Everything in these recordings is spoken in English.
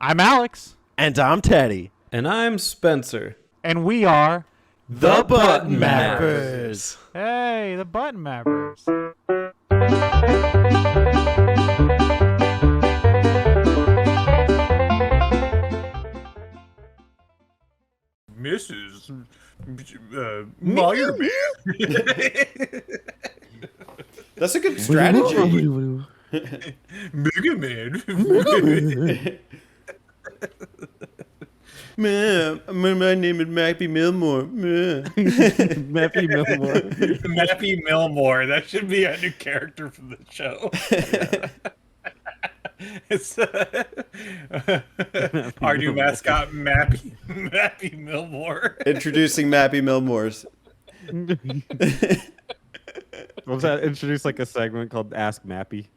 I'm Alex. And I'm Teddy. And I'm Spencer. And we are The Button Mappers. Hey, the Button Mappers. Mrs. Meyerbeer. That's a good strategy. Mega Man. My name is Mappy Milmore. Mappy Milmore. Mappy Milmore. That should be a new character from the show. It's our new mascot, Mappy Milmore. Introducing Mappy Milmores. Was that introduced like a segment called Ask Mappy?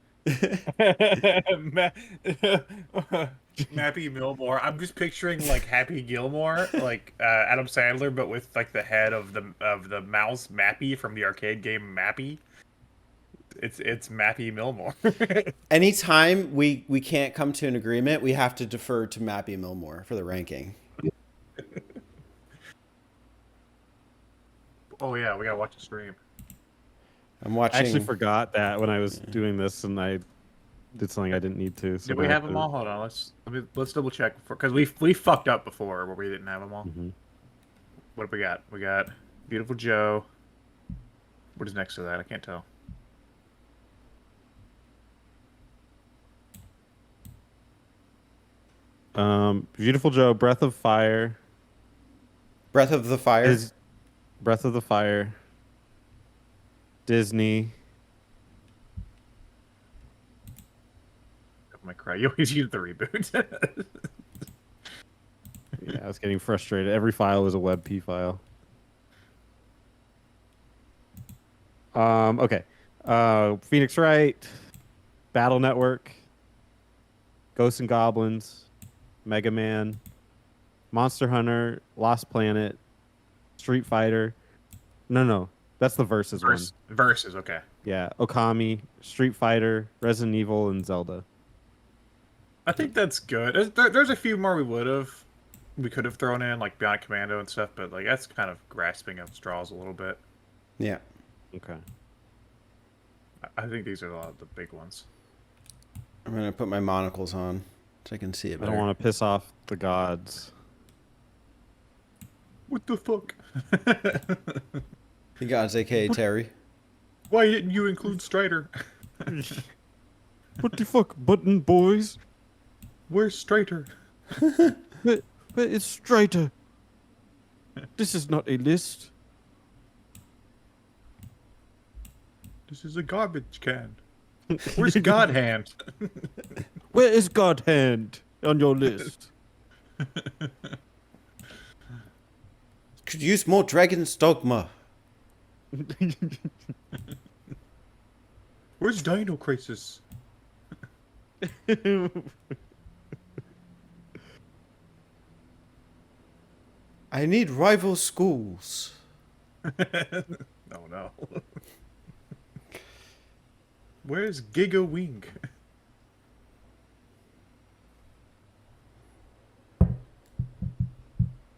Mappy Milmore. I'm just picturing like Happy Gilmore, like Adam Sandler, but with like the head of the mouse Mappy from the arcade game Mappy. It's Mappy Milmore. Anytime we can't come to an agreement, we have to defer to Mappy Milmore for the ranking. Oh yeah, we gotta watch the stream. I'm watching. I actually forgot that when I was doing this, and I did something I didn't need to. So Did we have them all? Hold on, let's double check because we fucked up before where we didn't have them all. Mm-hmm. What have we got? We got Beautiful Joe. What is next to that? I can't tell. Beautiful Joe, Breath of Fire. Breath of the Fire. Breath of the Fire. Disney. Oh my cry! You always use the reboot. Yeah, I was getting frustrated. Every file was a WebP file. Okay. Phoenix Wright, Battle Network, Ghosts and Goblins, Mega Man, Monster Hunter, Lost Planet, Street Fighter. No, that's the Versus one. Versus, okay. Yeah, Okami, Street Fighter, Resident Evil, and Zelda. I think that's good. There's a few more we could have thrown in, like Beyond Commando and stuff, but like that's kind of grasping at straws a little bit. Yeah. Okay. I think these are a lot of the big ones. I'm gonna put my monocles on so I can see it I better. don't want to piss off the gods. What the fuck? The gods, aka Terry. Why didn't you include Strider? What the fuck, button boys? Where's Strider? Where is Strider? This is not a list. This is a garbage can. Where's God Hand? Where is God Hand on your list? Could use more Dragon's Dogma. Where's Dino Crisis? I need rival schools. Oh no. Where's Giga Wing?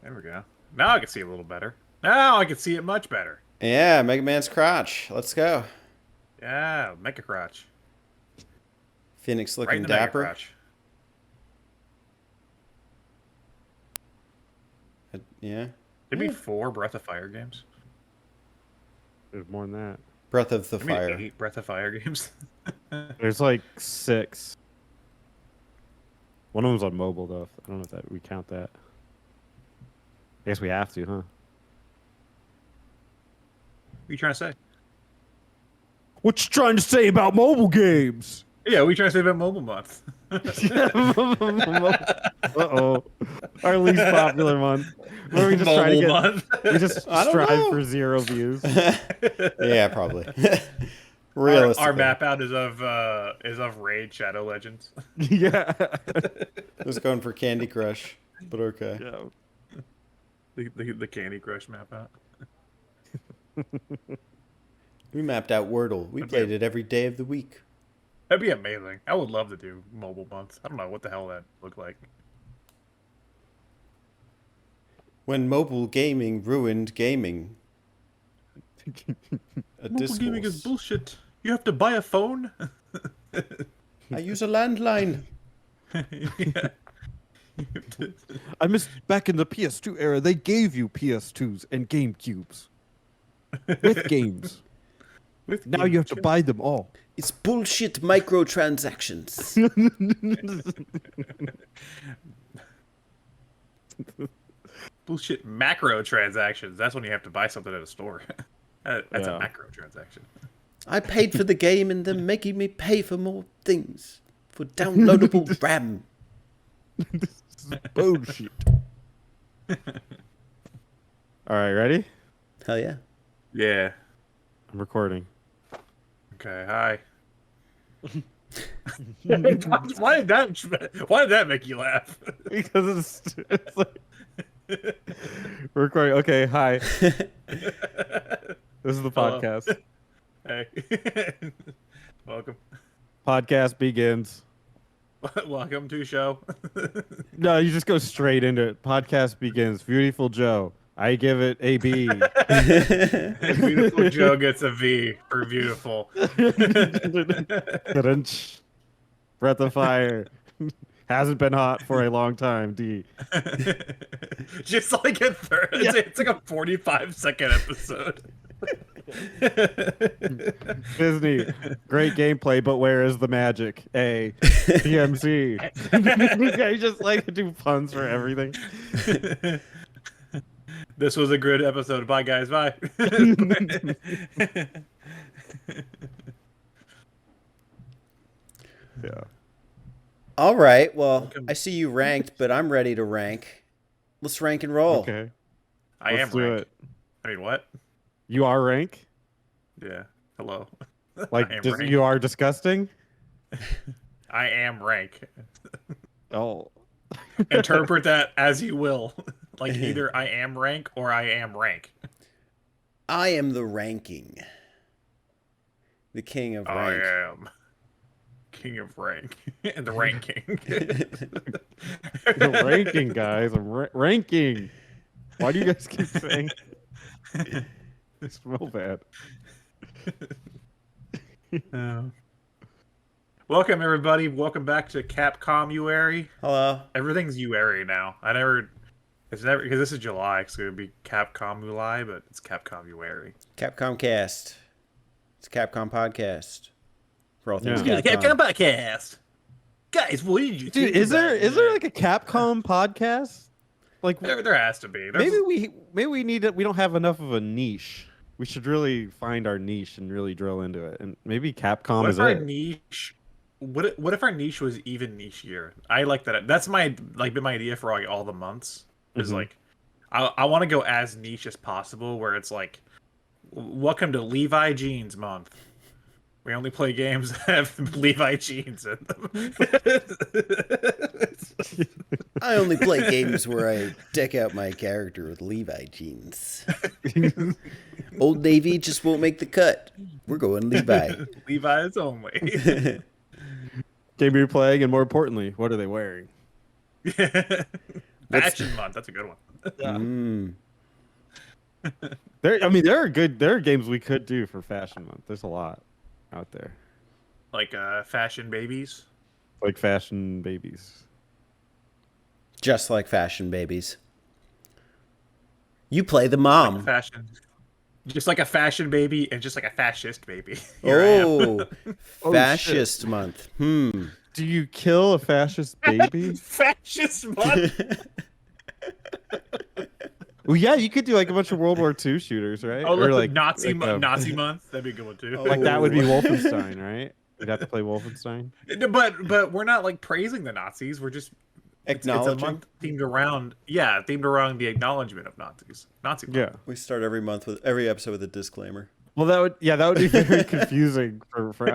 There we go. Now I can see it a little better. Now I can see it much better. Yeah, Mega Man's crotch. Let's go. Yeah, Mecha Crotch. Phoenix Right looking in the Mecha dapper. Crotch. Yeah. There'd be 4 Breath of Fire games. There's more than that. Breath of the I mean, Fire. 8 Breath of Fire games. There's like 6. One of them's on mobile though. I don't know if that we count that. I guess we have to, huh? What are you trying to say? What you trying to say about mobile games? Yeah, what are you trying to say about Mobile Month? Uh-oh. Our least popular month. Where we just try to Month. we just I don't strive know. for 0 views. Yeah, probably. Realistically. Our map out is of Raid Shadow Legends. Yeah. Just going for Candy Crush, but okay. Yeah. The Candy Crush map out. We mapped out Wordle. We played it every day of the week. That'd be amazing. I would love to do Mobile Month. I don't know what the hell that looked like. When mobile gaming ruined gaming. A Mobile gaming is Discourse. bullshit. You have to buy a phone. I use a landline. Yeah. I miss back in the PS2 era, they gave you PS2s and GameCubes with games. Now you have to buy them all. It's bullshit microtransactions. Bullshit macro transactions. That's when you have to buy something at a store. That's Yeah. a macro transaction. I paid for the game and they're making me pay for more things. For downloadable RAM. This is bullshit. All right, ready? Hell yeah. Yeah. I'm recording. Okay. Hi. Why did that make you laugh? Because it's like we're recording. Okay, hi. This is the Hello. podcast. Hey. Welcome. Podcast begins. Welcome to show. No, you just go straight into it. Podcast begins. Beautiful Joe. I give it a B. Beautiful Joe gets a V for beautiful. Crunch. Breath of fire. Hasn't been hot for a long time. D. Just like a third. It's like a 45-second episode. Disney. Great gameplay, but where is the magic? A. PMC. Yeah, you just like to do puns for everything. This was a good episode. Bye, guys. Bye. Yeah. All right. Well, I see you ranked, but I'm ready to rank. Let's rank and roll. Okay. I Let's am do rank. it. I mean, what? You are rank? Yeah. Hello. Like I am dis- rank. you are disgusting? I am rank. Oh. Interpret that as you will. Like either I am rank or I am rank. I am the ranking. The king of rank. I am king of rank and the ranking. The ranking, guys. I'm ranking. Why do you guys keep saying I smell bad? Welcome everybody. Welcome back to Capcom Uary. Hello. Everything's Uary now. It's never because this is July. It's gonna be Capcom July, but it's Capcom Uary. Capcom Cast. It's a Capcom podcast. For all things Yeah. Capcom. podcast. Guys, what did you Dude, is there like a Capcom podcast? Like there has to be. maybe we need it. We don't have enough of a niche. We should really find our niche and really drill into it. And maybe Capcom What is if our it. niche? What if our niche was even nichier? I like that. That's my been my idea for like all the months. Is Mhm. like, I want to go as niche as possible. Where it's like, welcome to Levi Jeans month. We only play games that have Levi jeans in them. I only play games where I deck out my character with Levi jeans. Old Navy just won't make the cut. We're going Levi. Levi's only. Game you're playing, and more importantly, what are they wearing? Fashion month. That's a good one. Mm. There are games we could do for Fashion Month. There's a lot out there, Like fashion babies. like fashion babies. Just like fashion babies. You play the mom. Fashion. Just like a fashion baby and just like a fascist baby. Here I am. Oh, Oh, fascist month. Do you kill a fascist baby? Fascist month. Well, yeah, you could do like a bunch of World War II shooters, right? Oh, Or like Nazi like, Nazi month. That'd be a good one too. Oh. like that would be Wolfenstein, right? You'd have to play Wolfenstein. But we're not like praising the Nazis. We're just it's a Acknowledging. month themed around the acknowledgement of Nazis. Nazi month. Yeah. We start every episode with a disclaimer. Well, that would be very confusing for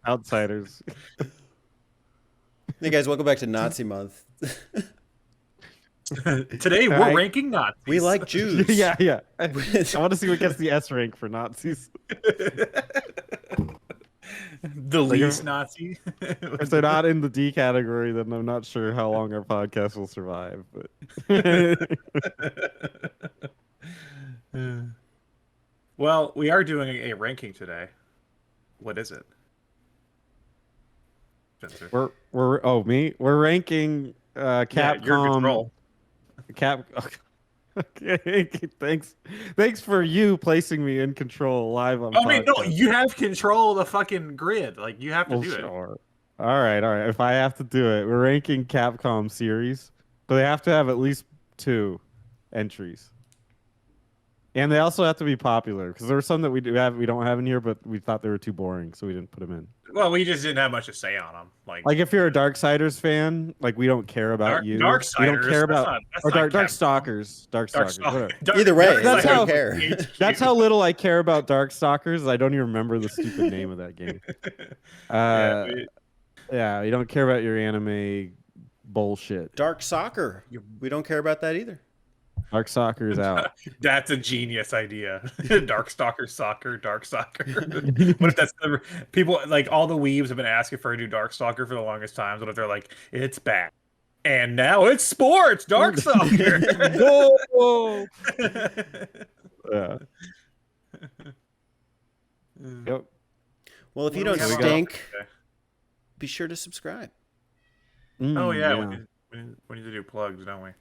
outsiders. Hey guys, welcome back to Nazi month. Today we're Alright. ranking Nazis. We like Jews. Yeah. I want to see what gets the S rank for Nazis. The least Nazi. If they're not in the D category, then I'm not sure how long our podcast will survive. But Well, we are doing a ranking today. What is it? Spencer? we're ranking Yeah, Capcom. your control. Okay, thanks for you placing me in control live on. Oh, wait, no, podcast. you have control of the fucking grid. Like, you have to Well, do it. sure. All right. If I have to do it, we're ranking Capcom series, but they have to have at least 2 entries, and they also have to be popular because there are some that we don't have in here, but we thought they were too boring, so we didn't put them in. Well, we just didn't have much to say on them. Like Like if you're a Darksiders fan, like we don't care about you. We don't Darksiders, care that's about not- that's or not Capcom. Darkstalkers. Whatever. Either way, That's I don't how- care. That's how little I care about Darkstalkers. I don't even remember the stupid name of that game. Yeah, you don't care about your anime bullshit. Dark Soccer. We don't care about that either. Dark Soccer is out. That's a genius idea. Darkstalker soccer, dark soccer. What if that's the people like all the weebs have been asking for a new Darkstalker for the longest time? What if they're like, it's back. And now it's sports, Darkstalker. Whoa! Yeah. Yep. Well, if you What do don't we have on stink, today? be sure to subscribe. Oh yeah, Mm, we need to do plugs, don't we?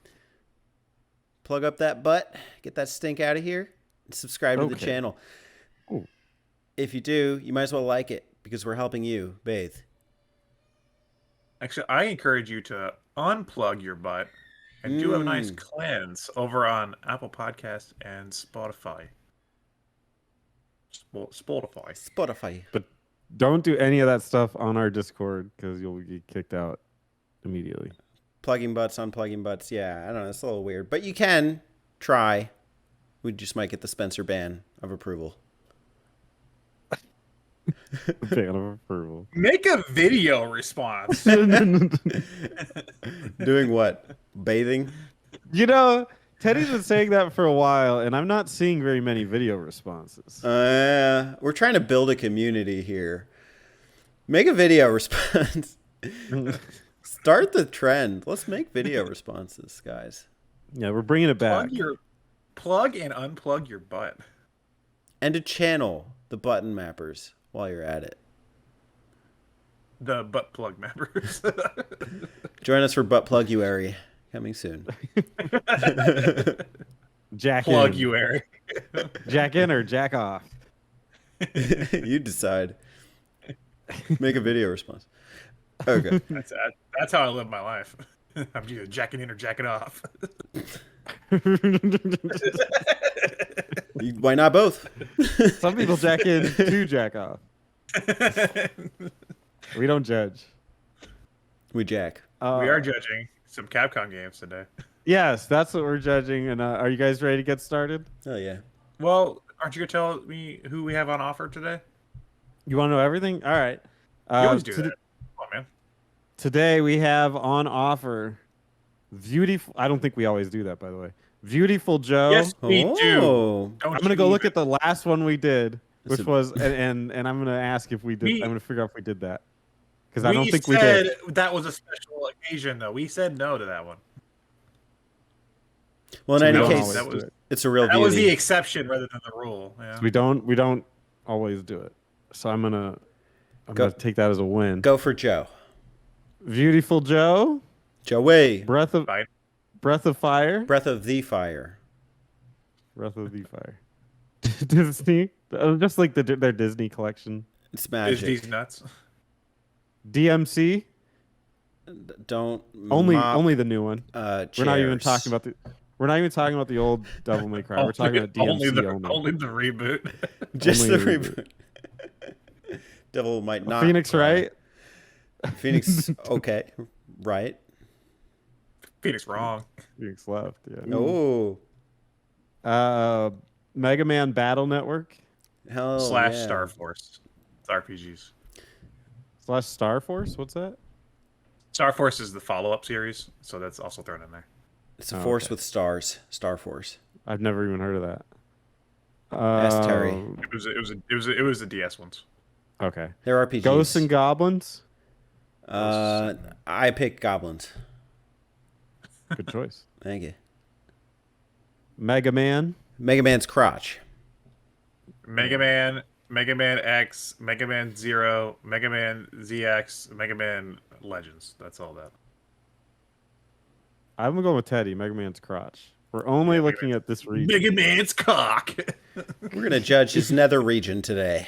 Plug up that butt, get that stink out of here, and subscribe to the Okay. channel. Ooh. If you do, you might as well like it because we're helping you bathe. Actually, I encourage you to unplug your butt and do a nice cleanse over on Apple Podcasts and Spotify. Spotify. But don't do any of that stuff on our Discord because you'll get kicked out immediately. Plugging butts, unplugging butts. Yeah, I don't know. It's a little weird. But you can try. We just might get the Spencer ban of approval. Fan of approval. Make a video response. Doing what? Bathing? You know, Teddy's been saying that for a while, and I'm not seeing very many video responses. We're trying to build a community here. Make a video response. Start the trend. Let's make video responses, guys. Yeah, we're bringing it back. Plug and unplug your butt. And to channel the button mappers while you're at it. The butt plug members. Join us for Butt Pluguary coming soon. Jack Plug in. you, Eric. Jack in or jack off. You decide. Make a video response. Okay. That's how I live my life. I'm either jacking in or jacking off. Why not both? Some people jack in to jack off. We don't judge. We jack. We are judging some Capcom games today. Yes, that's what we're judging. And are you guys ready to get started? Oh, yeah. Well, aren't you gonna tell me who we have on offer today? You want to know everything? All right. You always do that. Come on, man. Today we have on offer Beautiful. I don't think we always do that, by the way. Beautiful Joe. Yes, we do. Oh. Don't I'm gonna you go look even- at the last one we did, which Listen. was and I'm gonna ask if we did. I'm gonna figure out if we did that because I We don't think we said did. that was a special occasion, though. We said no to that one. Well, in So we any don't case, always that do was- it. it's a real That was the beauty. exception rather than the rule. Yeah. We don't always do it. So I'm gonna Go. take that as a win. Go for Joe. Beautiful Joe. Joey. Breath of Fine. Fire. Breath of the Fire. Breath of the Fire. Disney. Just like their Disney collection. It's Is magic. these nuts? DMC. Don't Only the new one. chairs. We're not even talking about the. We're not even talking about the old Devil May Cry. We're talking about DMC only the reboot. just only the the reboot. Devil might not. Phoenix, right? Phoenix. Okay. Right. Phoenix wrong. Phoenix left. Yeah. Oh. Mega Man Battle Network Hell Slash yeah. Star Force. It's RPGs. / Star Force. What's that? Star Force is the follow-up series, so that's also thrown in there. It's a Oh, force okay. with stars. Star Force. I've never even heard of that. Ask Terry. It was the DS ones. Okay. They're RPGs. Ghosts and Goblins. I pick goblins. Good choice. Thank you. Mega Man. Mega Man's crotch. Mega Man X, Mega Man Zero, Mega Man ZX, Mega Man Legends. That's all that. I'm going with Teddy. Mega Man's crotch. We're only looking at this region. Mega Man's cock. We're gonna judge his nether region today.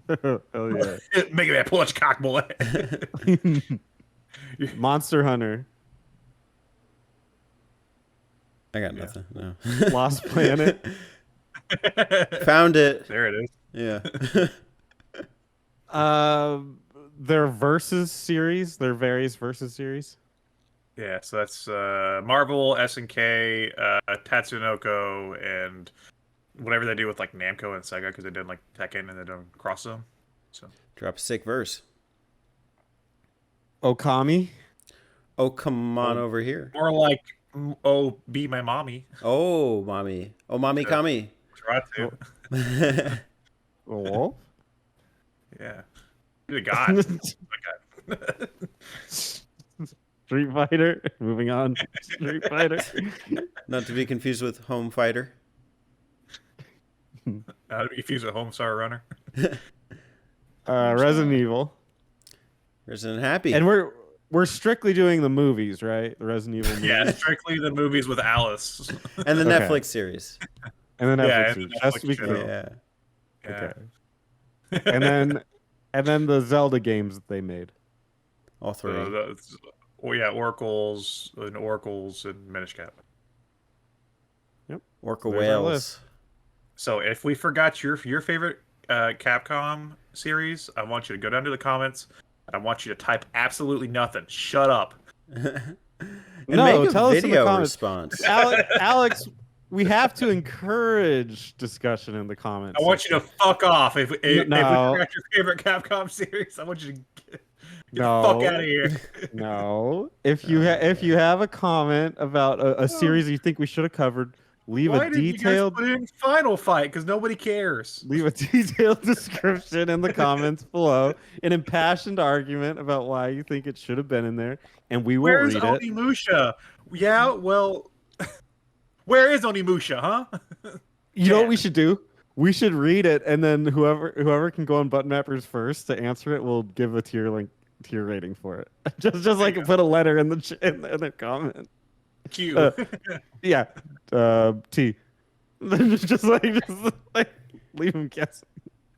Hell yeah. Mega Man, pull out your cock, boy. Monster Hunter. I got nothing. No. Lost Planet. Found it. There it is. Yeah. Their Versus series. Their various Versus series. Yeah, so that's Marvel, SNK, Tatsunoko, and whatever they do with like Namco and Sega because they did like Tekken and they done Cross Zone. So Drop a sick verse. Okami. Oh, come on over here. more like oh, be my mommy. Oh, mommy. Oh, mommy, kami. Try to. Oh. Yeah. Good God. Street Fighter. Moving on. Street Fighter. Not to be confused with Home Fighter. If he's a Homestar Runner. Resident Evil. Resident Happy. And we're strictly doing the movies, right? The Resident Evil movies. Yeah, strictly the movies with Alice. And the Okay. Netflix series. And then Netflix. Yeah, and the series. Just to be Netflix show. clear. Yeah. Okay. And then the Zelda games that they made. All three. Oracles and Minish Cap. Orca There's our Whales. list. So if we forgot your favorite Capcom series, I want you to go down to the comments. I want you to type absolutely nothing. Shut up. And No, make a tell us in the video comments. response. Alex, we have to encourage discussion in the comments. I want you to fuck off. If we No. forgot your favorite Capcom series, I want you to get No. the fuck out of here. No. If you have a comment about a series you think we should have covered, leave Why a did detailed you guys put in Final Fight? Because nobody cares. leave a detailed description in the comments below, an impassioned argument about why you think it should have been in there, and we will Where's read it. Onimusha? Yeah, well, where is Onimusha, huh? You know what we should do? We should read it, and then whoever can go on Button Mappers first to answer it will give a tier rating for it. just like put a letter in the comment. Q. Yeah, T. just like leave them guessing.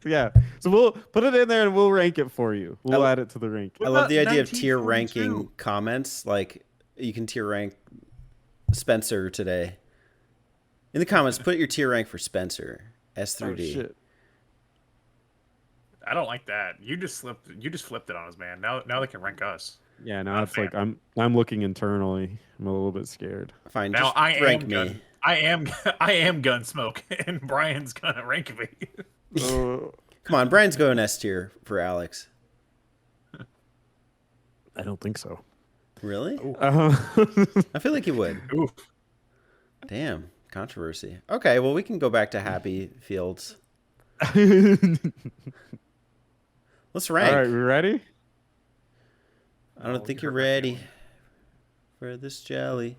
Yeah, so we'll put it in there and we'll rank it for you. We'll add it to the rank. I love the about idea of tier 1942? ranking comments. Like, you can tier rank Spencer today. In the comments, put your tier rank for Spencer. S through Oh, D. shit. I don't like that. You just flipped it on us, man. Now they can rank us. Yeah, now Not it's fair. like I'm looking internally. I'm a little bit scared. Fine, Now just I rank am me. gun. I am Gunsmoke, and Brian's gonna rank me. Come on, Brian's going S tier for Alex. I don't think so. Really? I feel like he would. Oof. Damn, controversy. Okay, well, we can go back to Happy Fields. Let's rank. All right, we ready? I don't think you're ready for this jelly.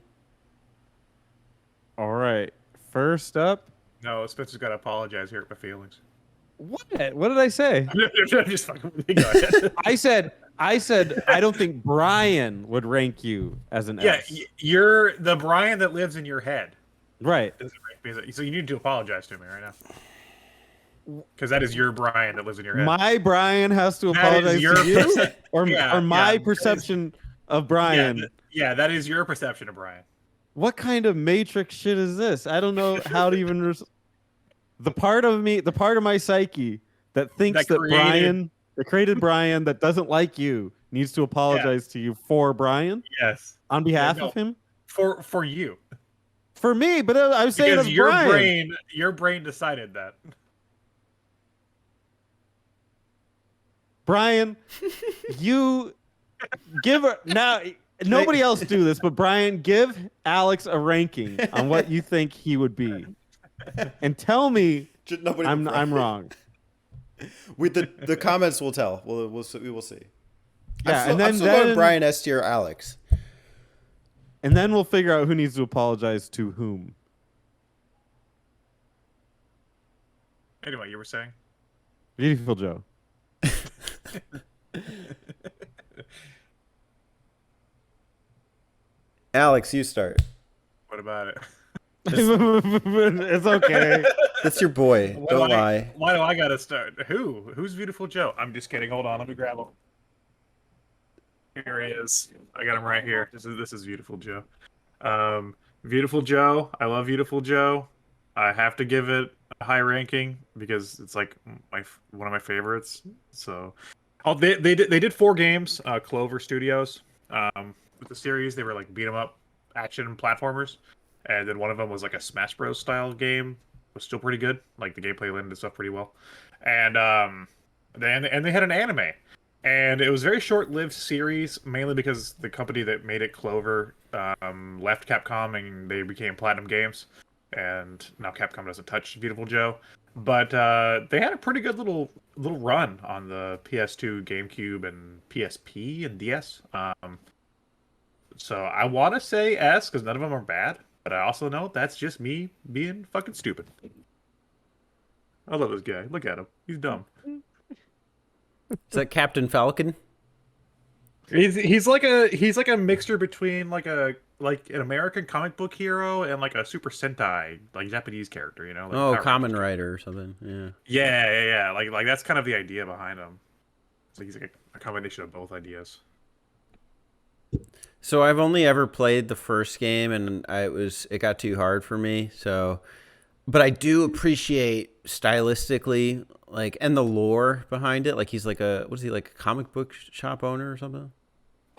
All right. First up, No, Spencer's got to apologize here for my feelings. what? What did I say? I'm just fucking with you. Go ahead. I said I don't think Brian would rank you as an Yeah, S. you're the Brian that lives in your head. Right. Doesn't rank me. So you need to apologize to me right now. Because that is your Brian that lives in your head. My Brian has to That is apologize your to you, percep- or Yeah, my yeah, perception of yeah, Brian. yeah, that is your perception of Brian. What kind of matrix shit is this? I don't know how to even. The part of my psyche that thinks that Brian, that created Brian, that doesn't like you, needs to apologize to you for Brian Yes, on behalf no. of him. for you. For me, but I was saying Because of your Brian. your brain decided that. Brian, you give her now. Nobody else do this, but Brian, give Alex a ranking on what you think he would be, and tell me Nobody I'm wrong. With the comments will tell. We will see. Yeah, I'm still going Brian S tier Alex. And then we'll figure out who needs to apologize to whom. Anyway, you were saying? Beautiful Joe. Alex, you start. What about it? It's okay. That's your boy. Don't lie. Why do I gotta start? Who's Beautiful Joe? I'm just kidding. Hold on, let me grab him. Here he is. I got him right here. This is Beautiful Joe. Beautiful Joe. I love Beautiful Joe. I have to give it a high ranking because it's like one of my favorites. So, they did 4 games. Clover Studios. With the series, they were like beat 'em up action platformers. And then one of them was like a Smash Bros. Style game. It was still pretty good. Like the gameplay landed stuff pretty well. And they had an anime. And it was a very short-lived series, mainly because the company that made it, Clover, left Capcom and they became Platinum Games. And now Capcom doesn't touch Beautiful Joe. But they had a pretty good little run on the PS2, GameCube, and PSP and DS. So I want to say S because none of them are bad. But I also know that's just me being fucking stupid. I love this guy. Look at him. He's dumb. Is that Captain Falcon? He's like a mixture between like an American comic book hero and like a Super Sentai like Japanese character, you know? Like Kamen Rider or something. Yeah. Yeah. Like that's kind of the idea behind him. So he's like a combination of both ideas. So I've only ever played the first game, and it got too hard for me. So, but I do appreciate stylistically, like, and the lore behind it. Like he's like what is he, like a comic book shop owner or something,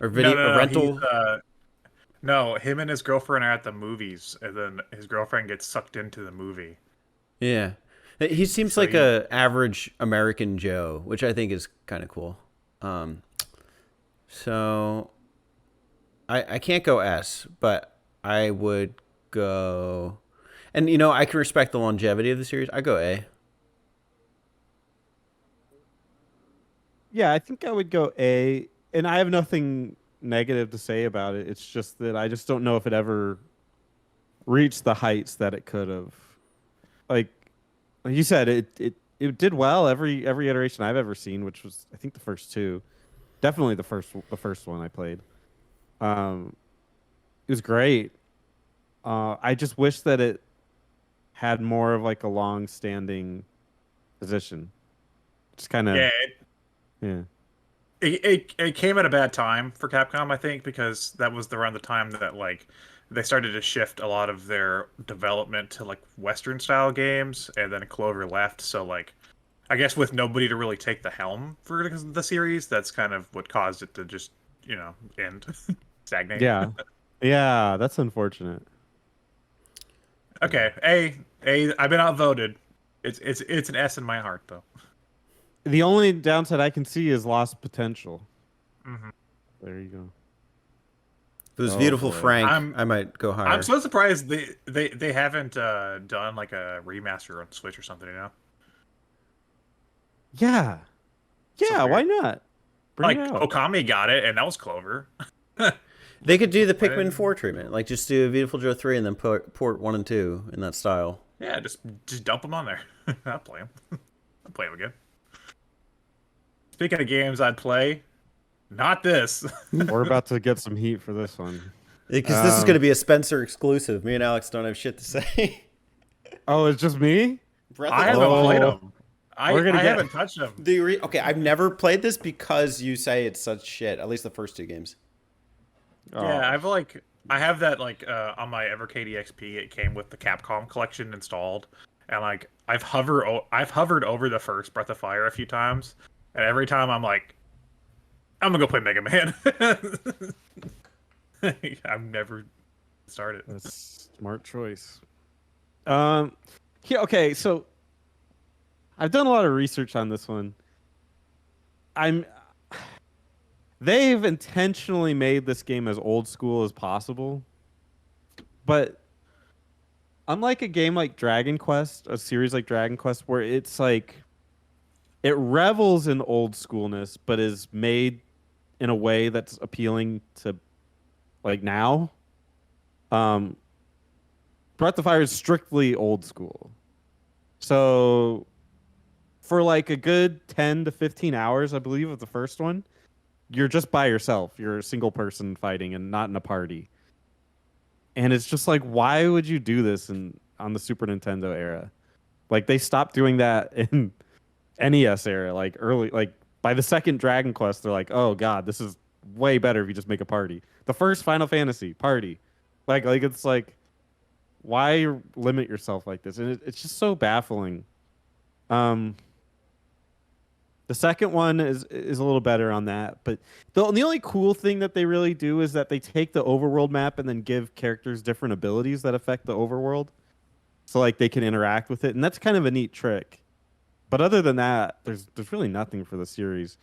or a rental? No, him and his girlfriend are at the movies, and then his girlfriend gets sucked into the movie. Yeah, he seems like a average American Joe, which I think is kind of cool. So. I can't go S, but I would go... And, I can respect the longevity of the series. I go A. Yeah, I think I would go A. And I have nothing negative to say about it. It's just that I just don't know if it ever reached the heights that it could have. Like you said, it did well every iteration I've ever seen, which was, I think, the first 2. Definitely the first one I played. It was great. I just wish that it had more of like a long-standing position. Just kind of yeah. It came at a bad time for Capcom, I think, because that was around the time that like they started to shift a lot of their development to like Western style games, and then Clover left. So like, I guess with nobody to really take the helm for the series, that's kind of what caused it to just end. Stagnate. Yeah, that's unfortunate. Okay, A. I've been outvoted. It's an S in my heart though. The only downside I can see is lost potential. Mm-hmm. There you go. If it was Beautiful Frank, I might go higher. I'm so surprised they haven't done like a remaster on Switch or something. Yeah, So why not? Like Okami got it, and that was Clover. They could do the Pikmin 4 treatment, like just do Beautiful Joe 3 and then port 1 and 2 in that style. Yeah, just dump them on there. I'll play them. I'll play them again. Speaking of games I'd play, not this. We're about to get some heat for this one. Because this is going to be a Spencer exclusive. Me and Alex don't have shit to say. Oh, it's just me? I haven't played them. I haven't touched them. Okay, I've never played this because you say it's such shit. At least the first 2 games. Yeah, I have that like on my Evercade EXP. It came with the Capcom collection installed, and like I've hovered over the first Breath of Fire a few times, and every time I'm like, I'm gonna go play Mega Man. I've never started. That's a smart choice. Yeah, okay, so I've done a lot of research on this one. They've intentionally made this game as old school as possible. But unlike a game like Dragon Quest, a series like Dragon Quest, where it's like it revels in old schoolness, but is made in a way that's appealing to like now. Breath of Fire is strictly old school. So for like a good 10 to 15 hours, I believe, of the first one, you're just by yourself. You're a single person fighting and not in a party. And it's just like, why would you do this on the Super Nintendo era? Like they stopped doing that in NES era, like early, like by the second Dragon Quest, they're like, oh god, this is way better if you just make a party. The first Final Fantasy party, like it's like, why limit yourself like this? And it's just so baffling. The second one is a little better on that, but the only cool thing that they really do is that they take the overworld map and then give characters different abilities that affect the overworld, so like they can interact with it, and that's kind of a neat trick. But other than that, there's really nothing for the series.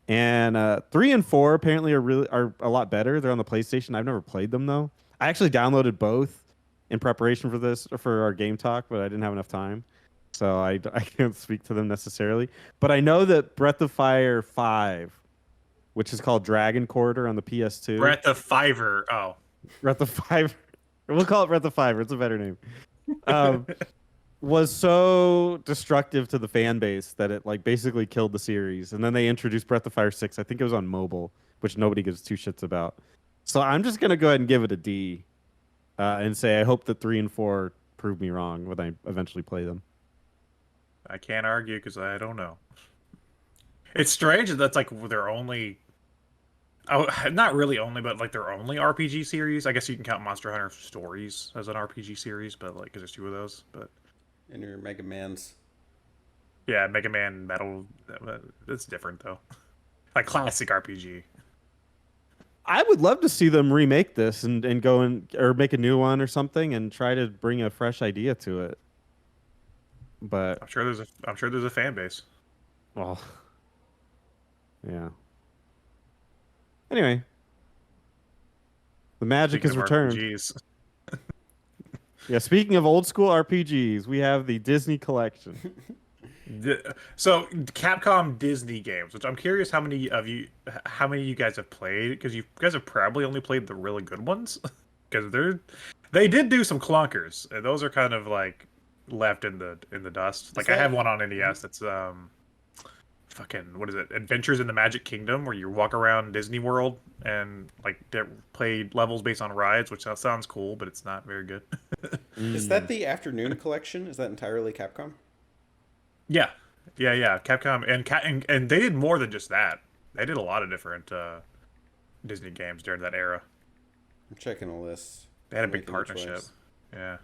And 3 and 4 apparently are a lot better. They're on the PlayStation. I've never played them though. I actually downloaded both in preparation for our game talk, but I didn't have enough time, so I can't speak to them necessarily. But I know that Breath of Fire 5, which is called Dragon Quarter on the PS2. Breath of Fiver. Oh, Breath of Fire. We'll call it Breath of Fire. It's a better name. Was so destructive to the fan base that it like basically killed the series. And then they introduced Breath of Fire 6. I think it was on mobile, which nobody gives two shits about. So I'm just gonna go ahead and give it a D, and say I hope that 3 and 4 prove me wrong when I eventually play them. I can't argue because I don't know. It's strange that that's like their only. Oh, not really only, but like their only RPG series. I guess you can count Monster Hunter Stories as an RPG series, but like, 'cause there's 2 of those. But And your Mega Man's. yeah, Mega Man Metal. It's different though. Like classic RPG. I would love to see them remake this and go or make a new one or something and try to bring a fresh idea to it. But I'm sure there's a fan base. well, yeah. Anyway, the magic Speaking has of returned. RPGs. Yeah, speaking of old school RPGs, we have the Disney collection. So Capcom Disney games, which I'm curious how many of you guys have played, because you guys have probably only played the really good ones, because they did do some clunkers, and those are kind of like left in the dust. Like I have one on NES that's fucking, what is it? Adventures in the Magic Kingdom, where you walk around Disney World and like play levels based on rides, which sounds cool, but it's not very good. Is that the Afternoon collection? Is that entirely Capcom? Yeah. Capcom and they did more than just that. They did a lot of different Disney games during that era. I'm checking a list. They had a big Making partnership. choice. Yeah.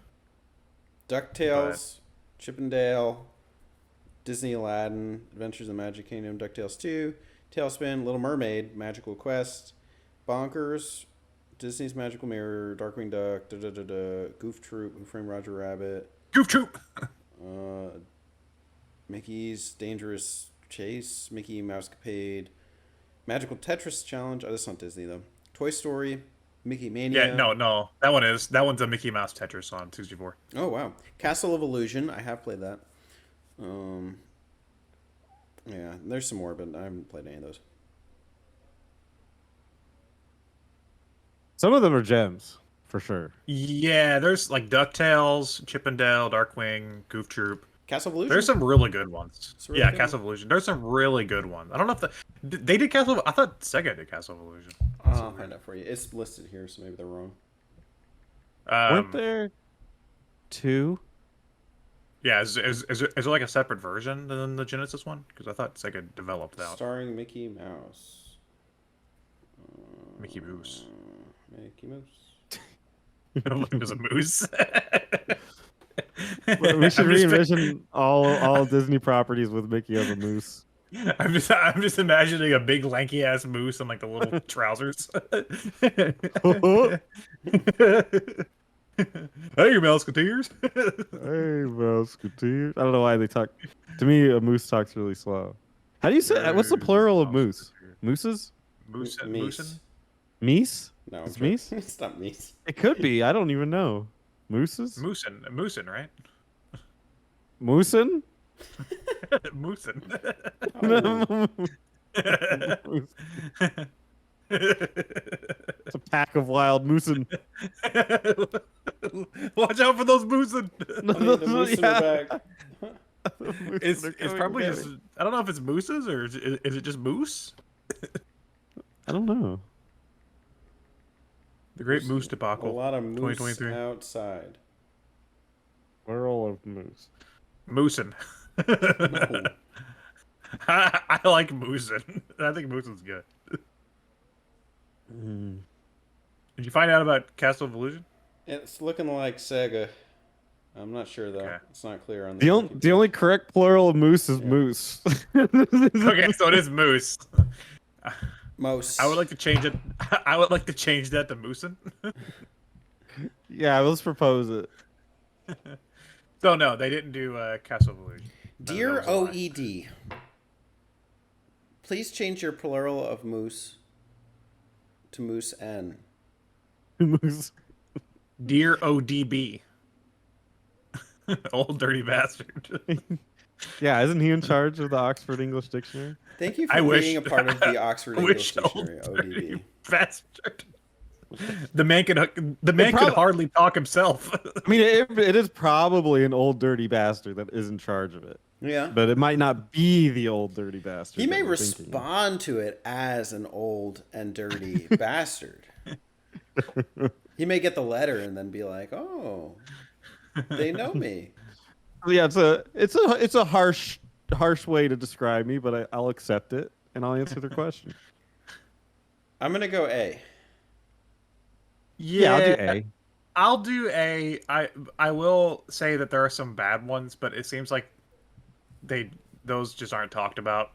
DuckTales, Chippendale, Disney Aladdin, Adventures in the Magic Kingdom, DuckTales 2, Tailspin, Little Mermaid, Magical Quest, Bonkers, Disney's Magical Mirror, Darkwing Duck, Goof Troop, Who Framed Roger Rabbit, Goof Troop. Mickey's Dangerous Chase, Mickey Mousecapade, Magical Tetris Challenge. Oh, that's not Disney though. Toy Story, Mickey Mania. Yeah, no. That one's a Mickey Mouse Tetris on 64. Oh wow, Castle of Illusion. I have played that. Yeah, there's some more, but I haven't played any of those. Some of them are gems, for sure. Yeah, there's like DuckTales, Chippendale, Darkwing, Goof Troop. Castle of Illusion. There's some really good ones. Really Yeah, good Castle of Illusion. There's some really good ones. I don't know if they did Castle. I thought Sega did Castle of Illusion. I'll find out for you. It's listed here, so maybe they're wrong. Weren't there 2? Yeah, is there like a separate version than the Genesis one? Because I thought Sega developed that. Starring Mickey Mouse. Mickey Mouse. Mickey Mouse. There's a moose. We should I'm just re-envision all Disney properties with Mickey as a moose. I'm just imagining a big lanky ass moose in like the little trousers. Hey, Mouseketeers. Hey, Musketeers. I don't know why they talk. To me, a moose talks really slow. How do you say? What's the plural of moose? Mooses? Moosin? Meese? No, It's I'm sure. Meese? It's not Meese. It could be. I don't even know. Mooses? Moosin, right? Moosin? Moosin. It's a pack of wild moosin. Watch out for those moosin. Honey, the moose in her bag. It's probably just. I don't know if it's mooses or is it just moose? I don't know. The Great Moose A Debacle. lot of moose 2023. outside. Plural of moose. Moosin. No. I like moosin. I think moosin's good. Did you find out about Castle of Illusion? It's looking like Sega. I'm not sure though. Okay. It's not clear on The only correct plural of moose is moose. Okay, so it is moose. Most. I would like to change it. I would like to change that to moosin. Yeah, let's propose it. So no, they didn't do Castle of Illusion. Dear That was a lie. OED, please change your plural of moose to moose N. Moose. Dear ODB. Old dirty bastard. Yeah, isn't he in charge of the Oxford English Dictionary? Thank you for I wish- being a part of the Oxford I English wish old Dictionary, dirty ODB. bastard. The man could hardly talk himself. I mean, it is probably an old dirty bastard that is in charge of it, Yeah. but it might not be the old dirty bastard. He may that we're thinking of. respond to it as an old and dirty bastard. He may get the letter and then be like, "Oh, they know me." Yeah, it's a harsh way to describe me, but I'll accept it and I'll answer their question. I'm gonna go A. Yeah, I'll do A. I'll do A. I will say that there are some bad ones, but it seems like those just aren't talked about.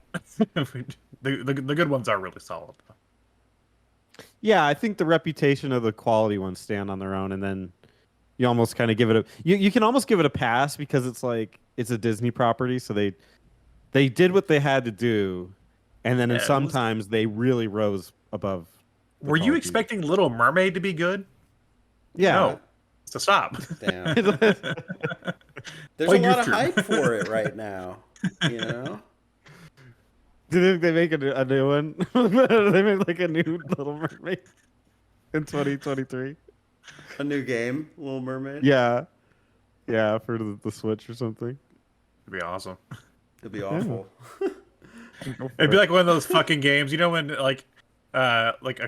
The good ones are really solid. Yeah, I think the reputation of the quality ones stand on their own, and then you almost kind of give it a you can almost give it a pass because it's like it's a Disney property, so they did what they had to do, and then Yeah, it was- sometimes they really rose above. the Were you quality. expecting Little Mermaid to be good? Yeah. No. So stop. Damn. There's Play a lot of Goofy. hype for it right now. You know. Did they make a new one? They made like a new Little Mermaid in 2023. A new game, Little Mermaid. Yeah, yeah, for the Switch or something. It'd be awesome. It'd be awful. It'd be like one of those fucking games, you know, when I think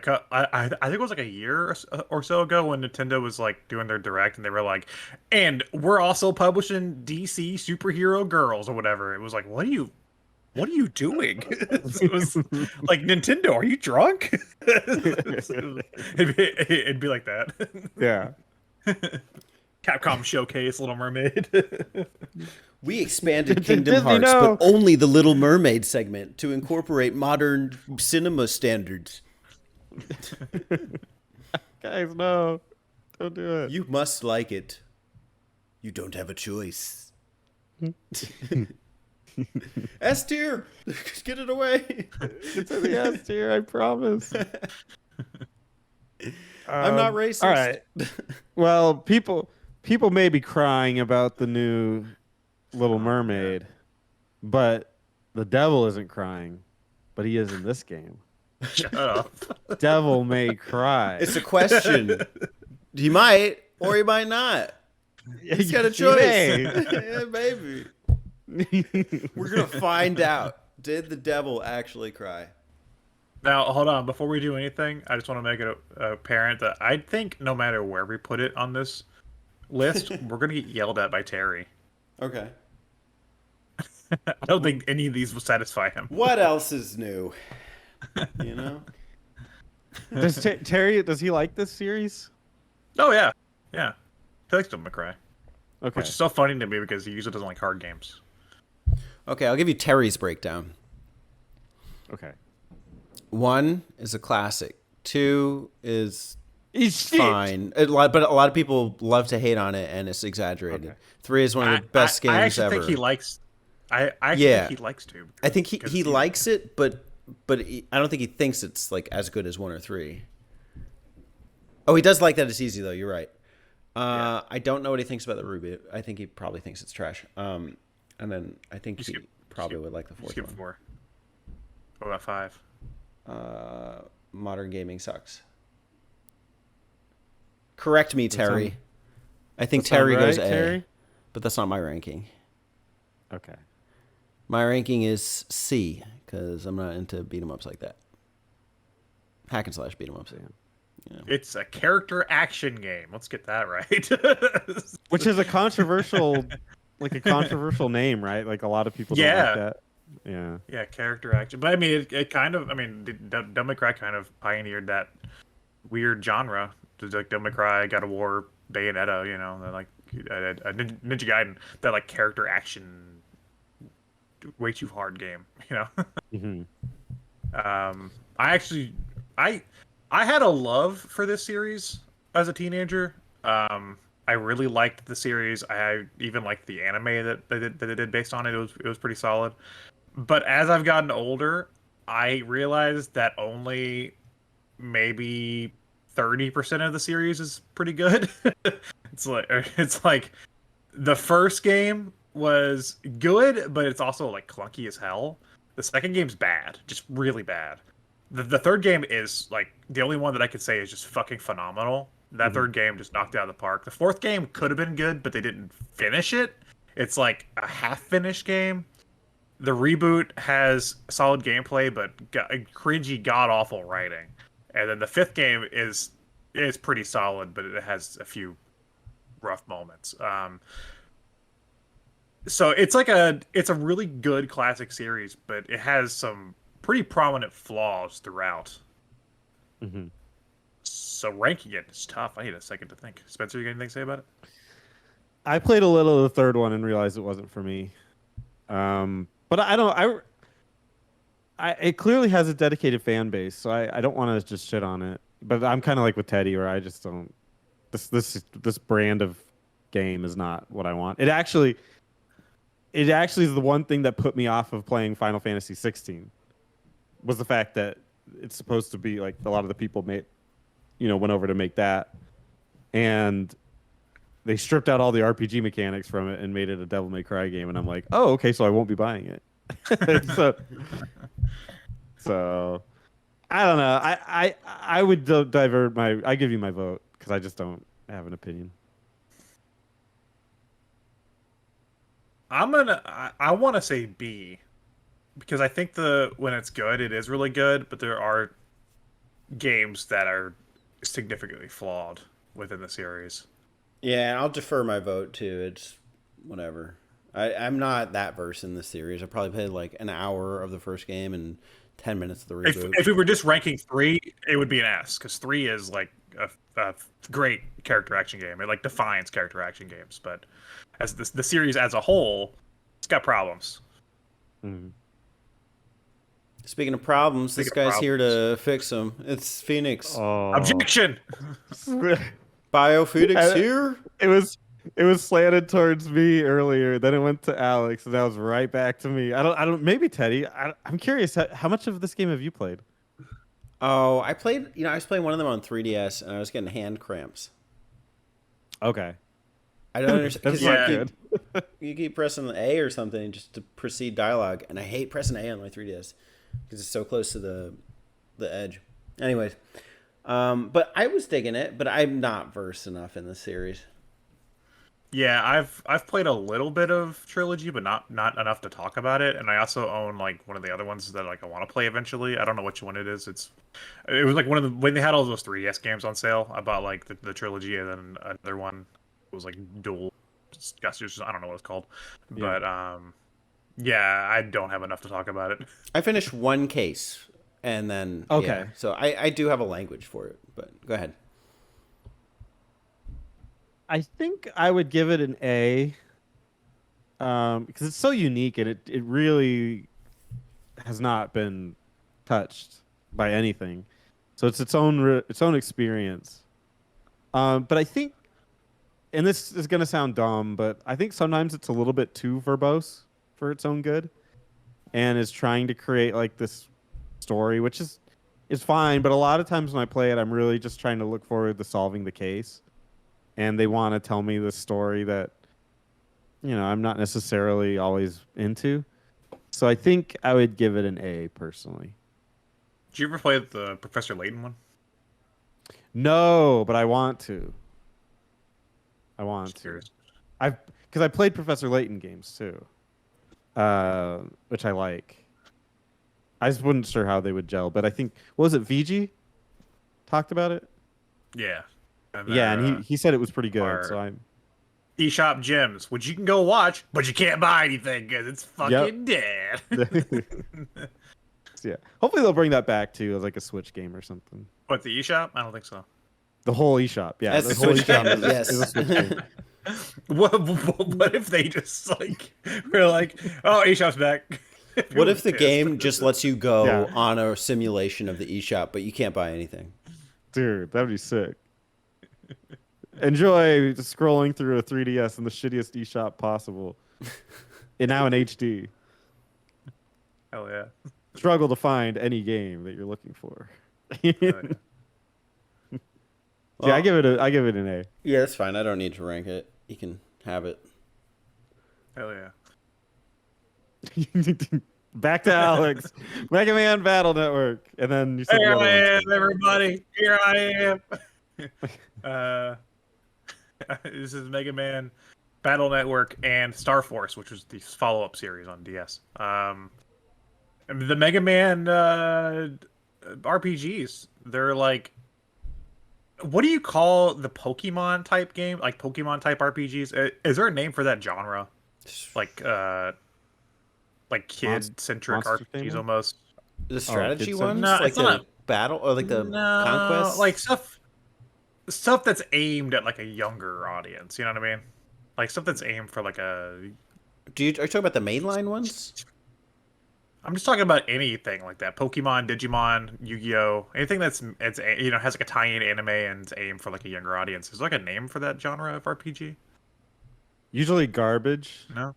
it was like a year or so ago when Nintendo was like doing their direct and they were like, and we're also publishing DC superhero girls or whatever. It was like, what are you doing? It was like, Nintendo, are you drunk? It'd be like that. Yeah. Capcom showcase Little Mermaid. We expanded Did Kingdom Disney Hearts, know? but only the Little Mermaid segment to incorporate modern cinema standards. Guys, no, don't do it. You must like it. You don't have a choice. S tier, get it away. It's in the S tier, I promise. I'm not racist. All right. Well, people may be crying about the new Little Mermaid, but the devil isn't crying, but he is in this game. Shut up. Devil may cry. It's a question. He might, or he might not. He's got a choice. Yeah, baby. We're gonna find out. Did the devil actually cry? Now, hold on. Before we do anything, I just want to make it apparent that I think no matter where we put it on this list, we're going to get yelled at by Terry. Okay. I don't think any of these will satisfy him. What else is new? You know? Does Terry? Does he like this series? Oh, yeah. Yeah. He likes Devil May Cry. Okay. Which is so funny to me because he usually doesn't like hard games. Okay, I'll give you Terry's breakdown. Okay. 1 is a classic. 2 is He's shit. fine. But a lot of people love to hate on it, and it's exaggerated. Okay. 3 is one of the best games I actually ever. think he likes. I actually Yeah. think he likes to. I think he because likes it, but I don't think he thinks it's like as good as 1 or 3. Oh, he does like that it's easy though. You're right. I don't know what he thinks about the Ruby. I think he probably thinks it's trash. And then I think he probably would like the fourth Skip one. 4. What about 5? Modern gaming sucks. Correct me, Terry. I think That sound Terry goes right, A, Terry? but that's not my ranking. Okay. My ranking is C because I'm not into beat 'em ups like that. Hack and slash beat 'em ups. Yeah. It's a character action game. Let's get that right. Which is a controversial, like a controversial name, right? Like a lot of people don't Yeah. like that. Yeah. Yeah, character action. But I mean, it kind of. I mean, Devil May Cry kind of pioneered that weird genre. Just like Devil May Cry, God of War, Bayonetta. You know, they're like Ninja Gaiden. That like character action, way too hard game. You know. Mm-hmm. I had a love for this series as a teenager. I really liked the series. I even liked the anime that they did based on it. It was pretty solid. But as I've gotten older, I realized that only maybe 30% of the series is pretty good. it's like the first game was good, but it's also like clunky as hell. The second game's bad, just really bad. The third game is like the only one that I could say is just fucking phenomenal. That third game just knocked it out of the park. The fourth game could have been good, but they didn't finish it. It's like a half-finished game. The reboot has solid gameplay, but cringy, god-awful writing. And then the fifth game is pretty solid, but it has a few rough moments. So it's a really good classic series, but it has some pretty prominent flaws throughout. Mm-hmm. So ranking it is tough. I need a second to think. Spencer, you got anything to say about it? I played a little of the third one and realized it wasn't for me. But I don't. It clearly has a dedicated fan base, so I don't want to just shit on it. But I'm kind of like with Teddy, where I just don't. This brand of game is not what I want. It actually is the one thing that put me off of playing Final Fantasy 16. Was the fact that it's supposed to be like a lot of the people went over to make that, and they stripped out all the RPG mechanics from it and made it a Devil May Cry game, and I'm like, oh, okay, so I won't be buying it. so I don't know. I would divert I give you my vote because I just don't have an opinion. I want to say B, because I think when it's good, it is really good, but there are games that are significantly flawed within the series. Yeah, I'll defer my vote too. It's whatever. I'm not that versed in this series. I probably played like an hour of the first game and 10 minutes of the reboot. If we were just ranking 3, it would be an S, because 3 is like a great character action game. It like defines character action games, but as the series as a whole, it's got problems. Mm-hmm. Speaking of problems, this guy's here to fix them. It's Phoenix. Oh. Objection! Bio Phoenix here. It was slanted towards me earlier. Then it went to Alex, and that was right back to me. I don't. Maybe Teddy. I'm curious. How much of this game have you played? Oh, I was playing one of them on 3DS, and I was getting hand cramps. Okay. I don't understand. That's not good. You keep pressing A or something just to proceed dialogue, and I hate pressing A on my 3DS because it's so close to the edge. Anyways, but I was digging it, but I'm not versed enough in this series. Yeah, I've played a little bit of Trilogy, but not enough to talk about it. And I also own like one of the other ones that like I want to play eventually. I don't know which one it is. It was like one of the when they had all those 3DS games on sale. I bought like the Trilogy, and then another one. It was like dual discussers. I don't know what it's called, but yeah, I don't have enough to talk about it. I finished one case, and then okay. So I do have a language for it, but go ahead. I think I would give it an A, because it's so unique and it really has not been touched by anything, so it's its own experience. But I think, and this is gonna sound dumb, but I think sometimes it's a little bit too verbose for its own good, and is trying to create like this story, which is fine. But a lot of times when I play it, I'm really just trying to look forward to solving the case. And they want to tell me the story that, I'm not necessarily always into. So I think I would give it an A personally. Did you ever play the Professor Layton one? No, but I want to. I want Just to. curious. Because I played Professor Layton games too, which I like. I just wasn't sure how they would gel, but I think what was it VG talked about it? Yeah. Yeah, and he said it was pretty good. are- So I'm. eShop Gems, which you can go watch, but you can't buy anything because it's fucking dead. Yeah, hopefully they'll bring that back too as like a Switch game or something. What, the eShop? I don't think so. The whole eShop, yeah, That's the the whole Switch eShop game, is a Switch game. What if they just like we're like, oh, eShop's back? What if the Pissed. game just lets you go Yeah. on a simulation of the eShop, but you can't buy anything? Dude, that'd be sick. Enjoy scrolling through a 3DS in the shittiest eShop possible. And now in HD. Hell yeah. Struggle to find any game that you're looking for. Hell yeah. Yeah, I give it an A. Yeah, that's fine. I don't need to rank it. You can have it. Hell yeah. Back to Alex. Mega Man Battle Network. And then you said Here the other I ones. am, everybody. Here I am. This is Mega Man Battle Network and Star Force, which was the follow-up series on DS. The Mega Man RPGs, they're like, what do you call the Pokemon type game? Like Pokemon type RPGs? Is there a name for that genre? Like kid centric Monster RPGs Family? almost. The strategy Kids ones, No, like it's the not. battle or like the No, conquest. like stuff that's aimed at like a younger audience. You know what I mean? Like stuff that's aimed for like a. Are you talking about the mainline ones? I'm just talking about anything like that. Pokemon, Digimon, Yu-Gi-Oh, anything that's has like a tie-in anime and it's aimed for like a younger audience. Is there like a name for that genre of RPG? Usually garbage. No.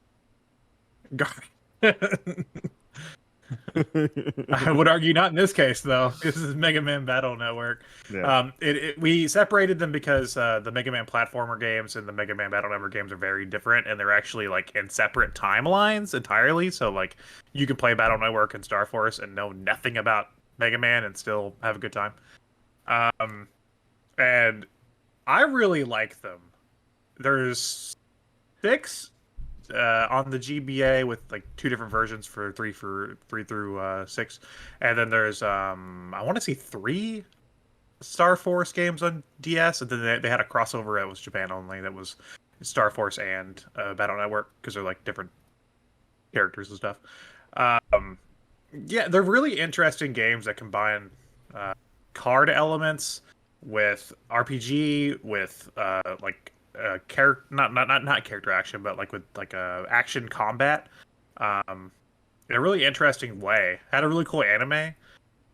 I would argue not in this case, though. This is Mega Man Battle Network. Yeah. We separated them because the Mega Man platformer games and the Mega Man Battle Network games are very different, and they're actually like in separate timelines entirely. So like, you can play Battle Network and Star Force and know nothing about Mega Man and still have a good time. And I really like them. There's 6 on the GBA with like 2 different versions for 3 through 6, and then there's I want to see 3 Star Force games on DS, and then they had a crossover that was Japan only that was Star Force and Battle Network because they're like different characters and stuff. Yeah, they're really interesting games that combine card elements with RPG with character not character action, but like with like action combat in a really interesting way. Had a really cool anime.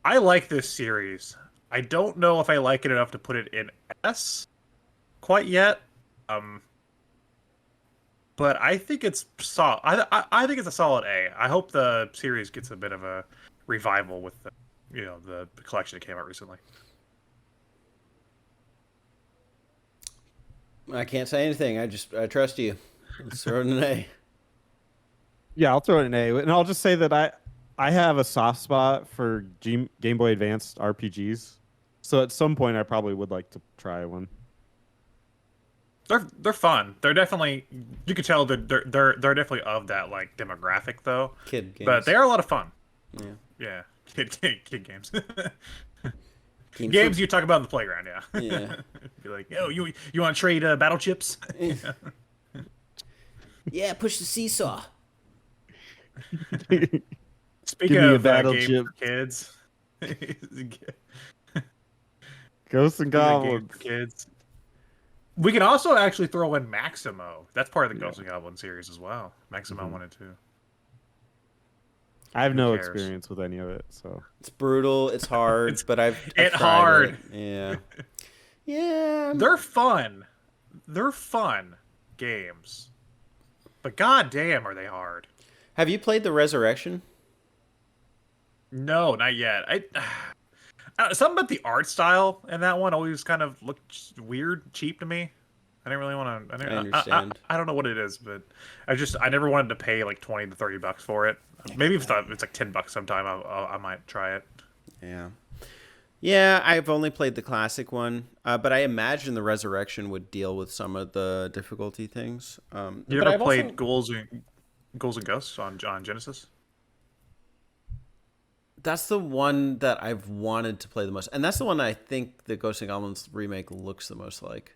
I like this series. I don't know if I like it enough to put it in S quite yet. But I think it's solid. I think it's a solid A. I hope the series gets a bit of a revival with the collection that came out recently. I can't say anything. I trust you. Let's throw it an A. Yeah, I'll throw it an A. And I'll just say that I have a soft spot for Game Boy Advanced RPGs. So at some point I probably would like to try one. They're fun. They're definitely, you could tell that they're definitely of that like demographic though. Kid games. But they are a lot of fun. Yeah. Yeah. Kid games. Games Games you talk about in the playground, yeah. Yeah. Be like, yo, you want to trade battle chips? Yeah, push the seesaw. Speaking Give me a of battle games chip. for kids, Ghosts and games Goblins. for kids. We can also actually throw in Maximo. That's part of the Ghosts and Goblin series as well. Maximo 1 and 2. I have no cares? experience with any of it, so It's brutal. It's hard, but I've It's tried hard. it. Yeah. Yeah. They're fun. They're fun games. But goddamn, are they hard? Have you played the Resurrection? No, not yet. Something about the art style in that one always kind of looked weird, cheap to me. I didn't really want to. I understand. I don't know what it is, but I never wanted to pay like $20 to $30 for it. Maybe if it's like $10 sometime, I might try it. Yeah. Yeah, I've only played the classic one, but I imagine the Resurrection would deal with some of the difficulty things. You But ever I've played also, Ghouls and Ghosts on Genesis? that's the one that I've wanted to play the most, and that's the one I think the Ghosts and Goblins remake looks the most like.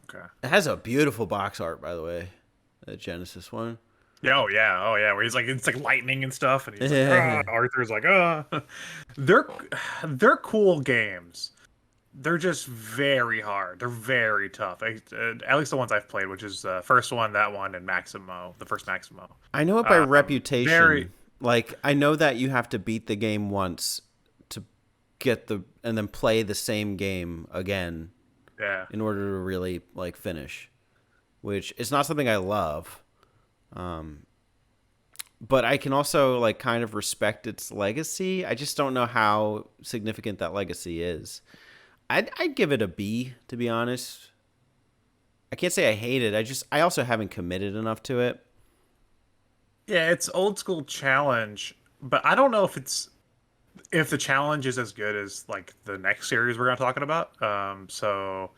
Okay. It has a beautiful box art, by the way, the Genesis one. Yeah, oh yeah, where he's like it's like lightning and stuff, and he's Yeah. like, Arthur's like, they're cool games. They're just very hard. They're very tough. At least the ones I've played, which is the first one, that one, and Maximo, the first Maximo. I know it by reputation. Very, Like, I know that you have to beat the game once to get and then play the same game again yeah. in order to really like finish, which is not something I love. But I can also like kind of respect its legacy. I just don't know how significant that legacy is. I'd give it a B, to be honest. I can't say I hate it. I also haven't committed enough to it. Yeah, it's old school challenge, but I don't know if the challenge is as good as like the next series we're gonna talking about. So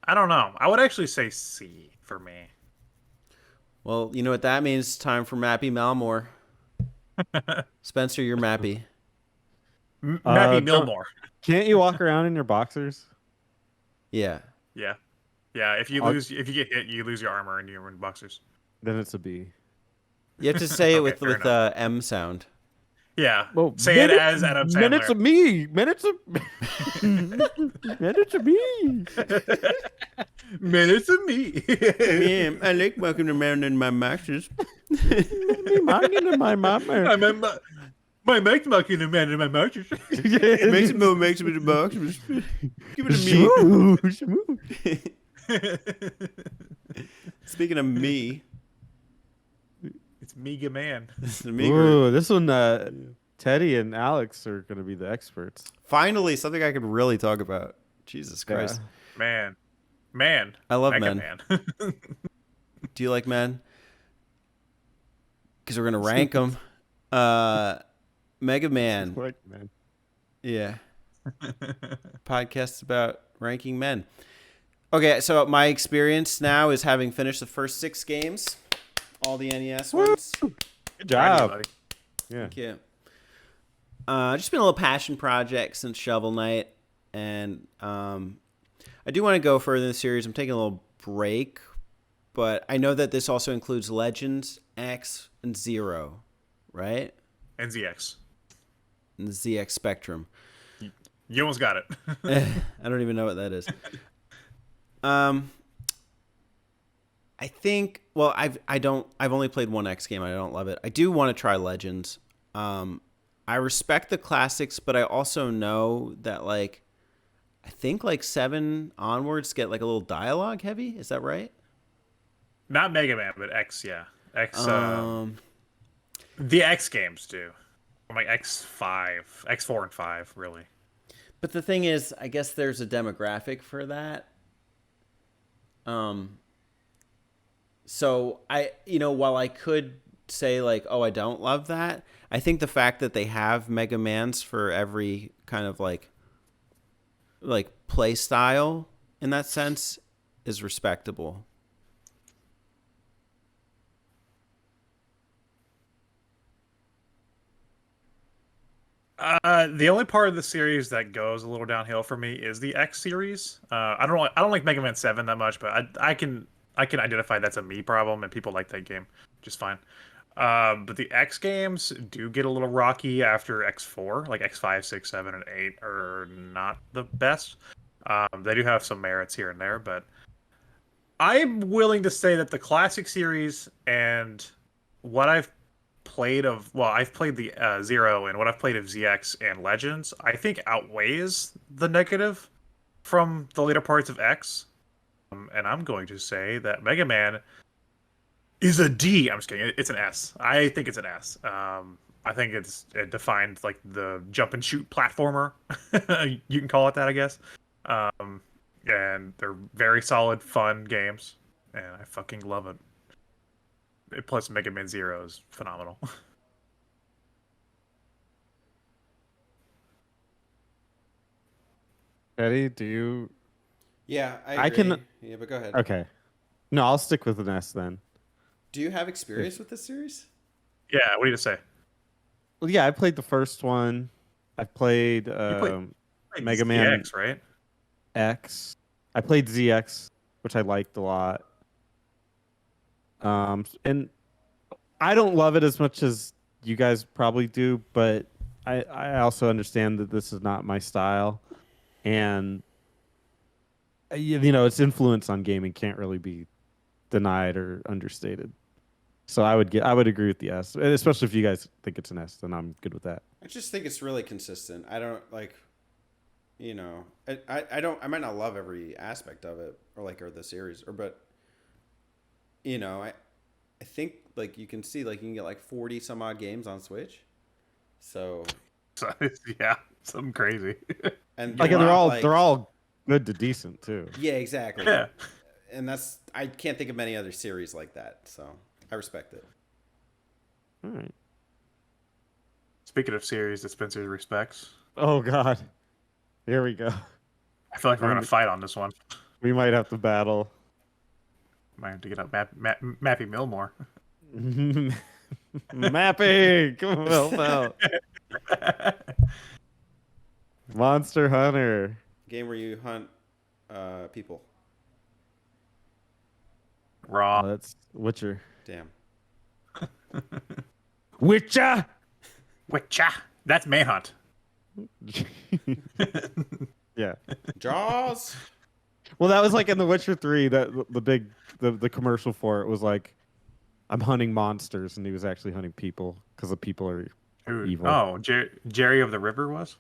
I don't know. I would actually say C for me. Well, you know what that means? Time for Mappy Milmore. Spencer, you're Mappy. Mappy Milmore. Can't you walk around in your boxers? Yeah. Yeah, yeah. If you get hit, you lose your armor and you're in boxers. Then it's a B. You have to say it with fair enough. M sound. Yeah. Well, Say it as Adam Sandler. Minutes of me. Minutes of minutes of me. Minutes of me. Yeah, I like walking around in my boxers. Me minding in my mama. I remember my mate mucking a man in my boxers. Makes it more, makes it with the boxers. Give it to me. Speaking of me, It's Mega Man. this is me. Ooh, this one, Teddy and Alex are going to be the experts. Finally, something I could really talk about. Jesus Christ. Man. I love Mega men. Man. Do you like men? Because we're going to rank them. Mega Man. Like, man. Yeah. Podcasts about ranking men. Okay, so my experience now is having finished the first 6 games, all the NES ones. Good job. Buddy. Yeah. Thank you. Just been a little passion project since Shovel Knight, and I do want to go further in the series. I'm taking a little break, but I know that this also includes Legends, X, and Zero, right? And ZX. And the ZX Spectrum. You almost got it. I don't even know what that is. I think. Well, I've only played one X game. I don't love it. I do want to try Legends. I respect the classics, but I also know that like, I think like 7 onwards get like a little dialogue heavy. Is that right? Not Mega Man, but X, yeah. X. The X games do. Like X5, X4 and 5, really. But the thing is, I guess there's a demographic for that. So while I could say like, oh, I don't love that, I think the fact that they have Mega Mans for every kind of like play style in that sense is respectable. The only part of the series that goes a little downhill for me is the X series. I don't like Mega Man 7 that much, but I can identify that's a me problem, and people like that game just fine. But the X games do get a little rocky after X4, like X5, 6, 7, and 8 are not the best. They do have some merits here and there, but I'm willing to say that the classic series and what I've played I've played the Zero, and what I've played of ZX and Legends, I think outweighs the negative from the later parts of X. And I'm going to say that Mega Man is a D. I'm just kidding. It's an S. I think it's an S. I think it defined like the jump and shoot platformer. You can call it that, I guess. And they're very solid, fun games, and I fucking love it. plus Mega Man Zero is phenomenal. Eddie, do you? Yeah, I can- agree. Yeah, but go ahead. Okay. No, I'll stick with an S then. Do you have experience with this series? Yeah, what do you say? Well, yeah, I played the first one. I played played Mega Man ZX, right? X. I played ZX, which I liked a lot. And I don't love it as much as you guys probably do, but I also understand that this is not my style, and you know its influence on gaming can't really be denied or understated. So I would agree with the S, and especially if you guys think it's an S, then I'm good with that. I just think it's really consistent. I don't like, I don't. I might not love every aspect of it or the series but I think like you can see like you can get like 40 some odd games on Switch. So So, yeah, something crazy. and Like you're they're not, all like- they're all good to decent too. yeah, exactly. Yeah. And I can't think of many other series like that. So I respect it. All right. Speaking of series that Spencer respects, Oh God, here we go. I feel like we're gonna fight on this one. We might have to battle. Might have to get up Mappy Milmore. Mapping, come on, help out. Monster Hunter. Game where you hunt people. Oh, Raw. that's Witcher. Damn. Witcher. Witcha. That's Manhunt. Yeah. Jaws. Well, that was like in The Witcher 3. That the commercial for it was like, I'm hunting monsters, and he was actually hunting people because the people are Who- evil. Oh, Jerry of the River was?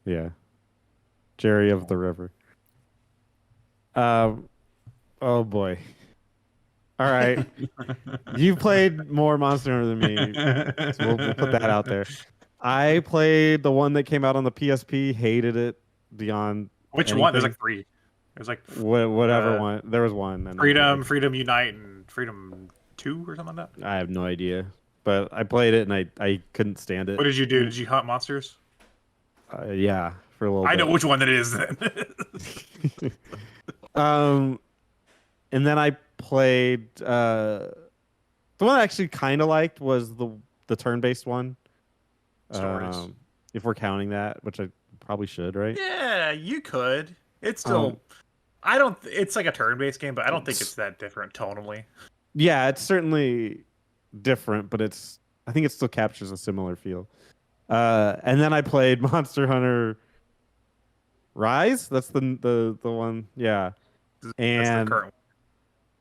Yeah. Jerry of the River. Oh boy. All right. You played more Monster Hunter than me. So we'll put that out there. I played the one that came out on the PSP, hated it beyond Which one? There's anything. like 3. There's like Whatever one. There was one. and Freedom Unite, and Freedom 2 or something like that. I have no idea. But I played it and I couldn't stand it. What did you do? Did you hunt monsters? Yeah, for a little I bit. know which one that is then. And then I played the one I actually kind of liked was the turn-based one. Stories. If we're counting that, which I probably should, right? Yeah, you could. It's still. I don't. It's like a turn-based game, but I don't think it's that different tonally. Yeah, it's certainly different, but I think it still captures a similar feel. And then I played Monster Hunter Rise. That's the one. Yeah. That's And the current one.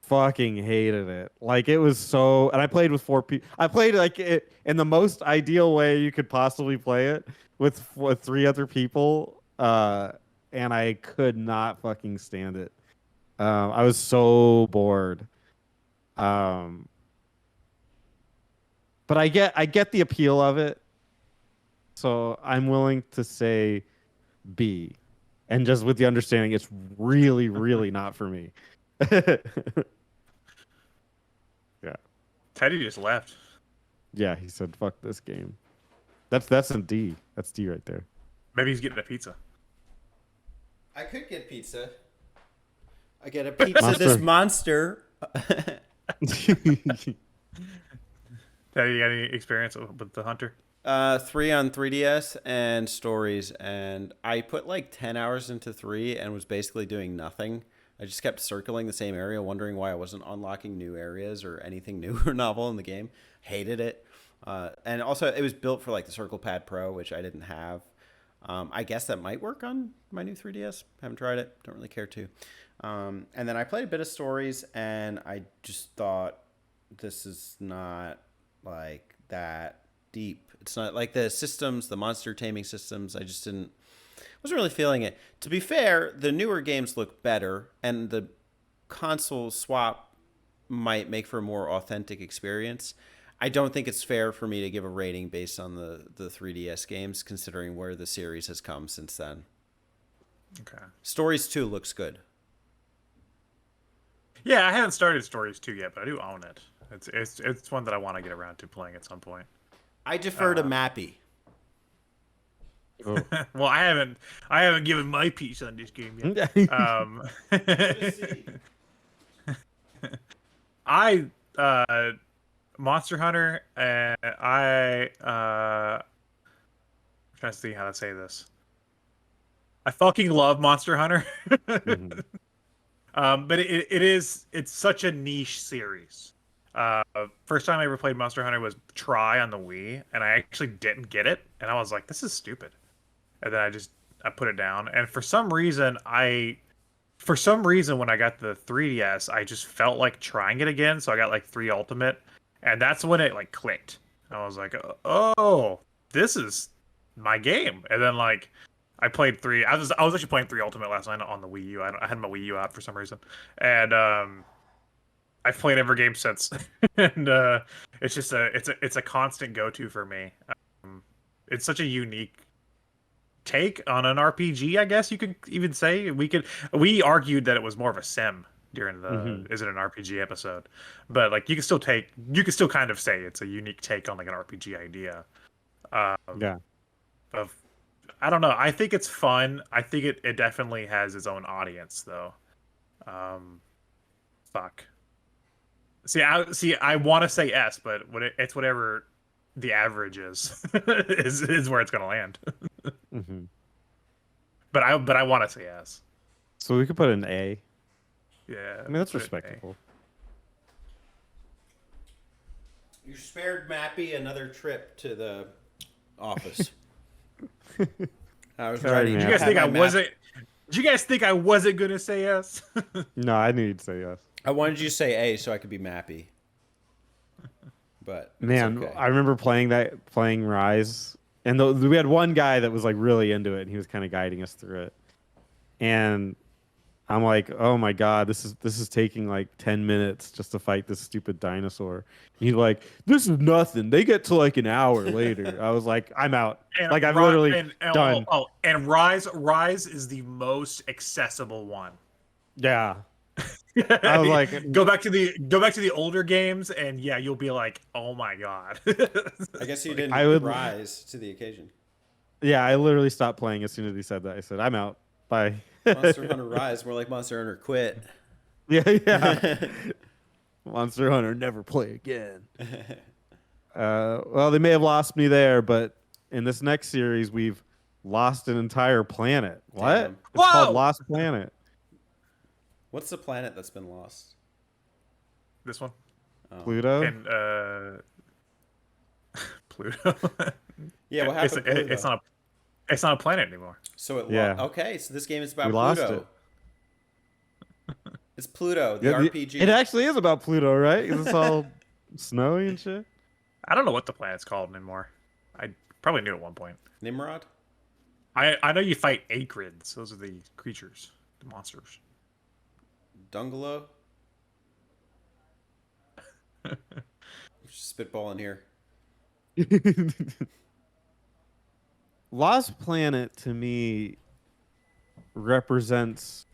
fucking hated it. Like it was so, and I played with 4 people. I played like it in the most ideal way you could possibly play it with 3 other people. And I could not fucking stand it. I was so bored. But I get the appeal of it. So I'm willing to say B. And just with the understanding it's really, really not for me. Yeah. Teddy just left. Yeah, he said fuck this game. That's a D. That's D right there. Maybe he's getting a pizza. I could get pizza. I get a pizza. This monster. Teddy, you got any experience with the Hunter? 3 on 3DS and stories, and I put like 10 hours into 3 and was basically doing nothing. I just kept circling the same area, wondering why I wasn't unlocking new areas or anything new or novel in the game. Hated it. And also, it was built for like the Circle Pad Pro, which I didn't have. I guess that might work on my new 3DS. Haven't tried it. Don't really care to. And then I played a bit of stories, and I just thought this is not like that deep. It's not like the systems, the monster taming systems. I just wasn't really feeling it. To be fair, the newer games look better, and the console swap might make for a more authentic experience. I don't think it's fair for me to give a rating based on the 3DS games, considering where the series has come since then. Okay. Stories 2 looks good. Yeah, I haven't started Stories 2 yet, but I do own it. It's one that I want to get around to playing at some point. I defer to Mappy. Oh. Well, I haven't given my piece on this game yet. I Monster Hunter, and I'm trying to see how to say this. I fucking love Monster Hunter. Mhm. But it's such a niche series. First time I ever played Monster Hunter was Try on the Wii, and I actually didn't get it, and I was like, this is stupid. And then I put it down, and for some reason when I got the 3DS, I just felt like trying it again, so I got like 3 Ultimate, and that's when it like clicked. I was like, oh, this is my game. And then like I played 3. I was actually playing 3 Ultimate last night on the Wii U. I had my Wii U out for some reason, and I've played every game since, and it's just it's a constant go-to for me. It's such a unique take on an RPG, I guess you could even say. We argued that it was more of a sim during the is it an RPG episode, but like you can still kind of say it's a unique take on like an RPG idea. Yeah. Of I don't know. I think it's fun. I think it definitely has its own audience though. Fuck. I want to say S, but it's whatever the average is is where it's gonna land. Hmm. But I want to say S. So we could put an A. Yeah. I mean, that's put it A. respectable. You spared Mappy another trip to the office. I was Sorry, ready. man. Did you guys Had think my I map- wasn't? Did you guys think I wasn't gonna say S? No, I knew you'd say yes. I wanted you to say A so I could be Mappy. But it's Man, okay. I remember playing Rise, and we had one guy that was like really into it, and he was kind of guiding us through it. And I'm like, oh my god, this is taking like 10 minutes just to fight this stupid dinosaur. And he's like, this is nothing. They get to like an hour later. I was like, I'm out. And Like I'm Ri- literally and, done. And Rise is the most accessible one. Yeah. I was like, go back to the older games, and yeah, you'll be like, oh my god. I guess you didn't I would- rise to the occasion. yeah, I literally stopped playing as soon as he said that. I said, I'm out. Bye. Monster Hunter Rise, more like Monster Hunter Quit. Yeah. Monster Hunter, never play again. Well, they may have lost me there, but in this next series, we've lost an entire planet. What? Damn. It's Whoa! called Lost Planet. What's the planet that's been lost? This one Oh. Pluto? and Pluto. Yeah, what happened to Pluto? It's not a planet anymore. So it Yeah. Okay, so this game is about We lost Pluto. It's Pluto, the Yeah, RPG. It actually is about Pluto, right? 'Cause it's all snowy and shit. I don't know what the planet's called anymore. I probably knew at one point. Nimrod? I know you fight acrids. Those are the creatures, the monsters. Dungalow? Just spitballing here. Lost Planet to me represents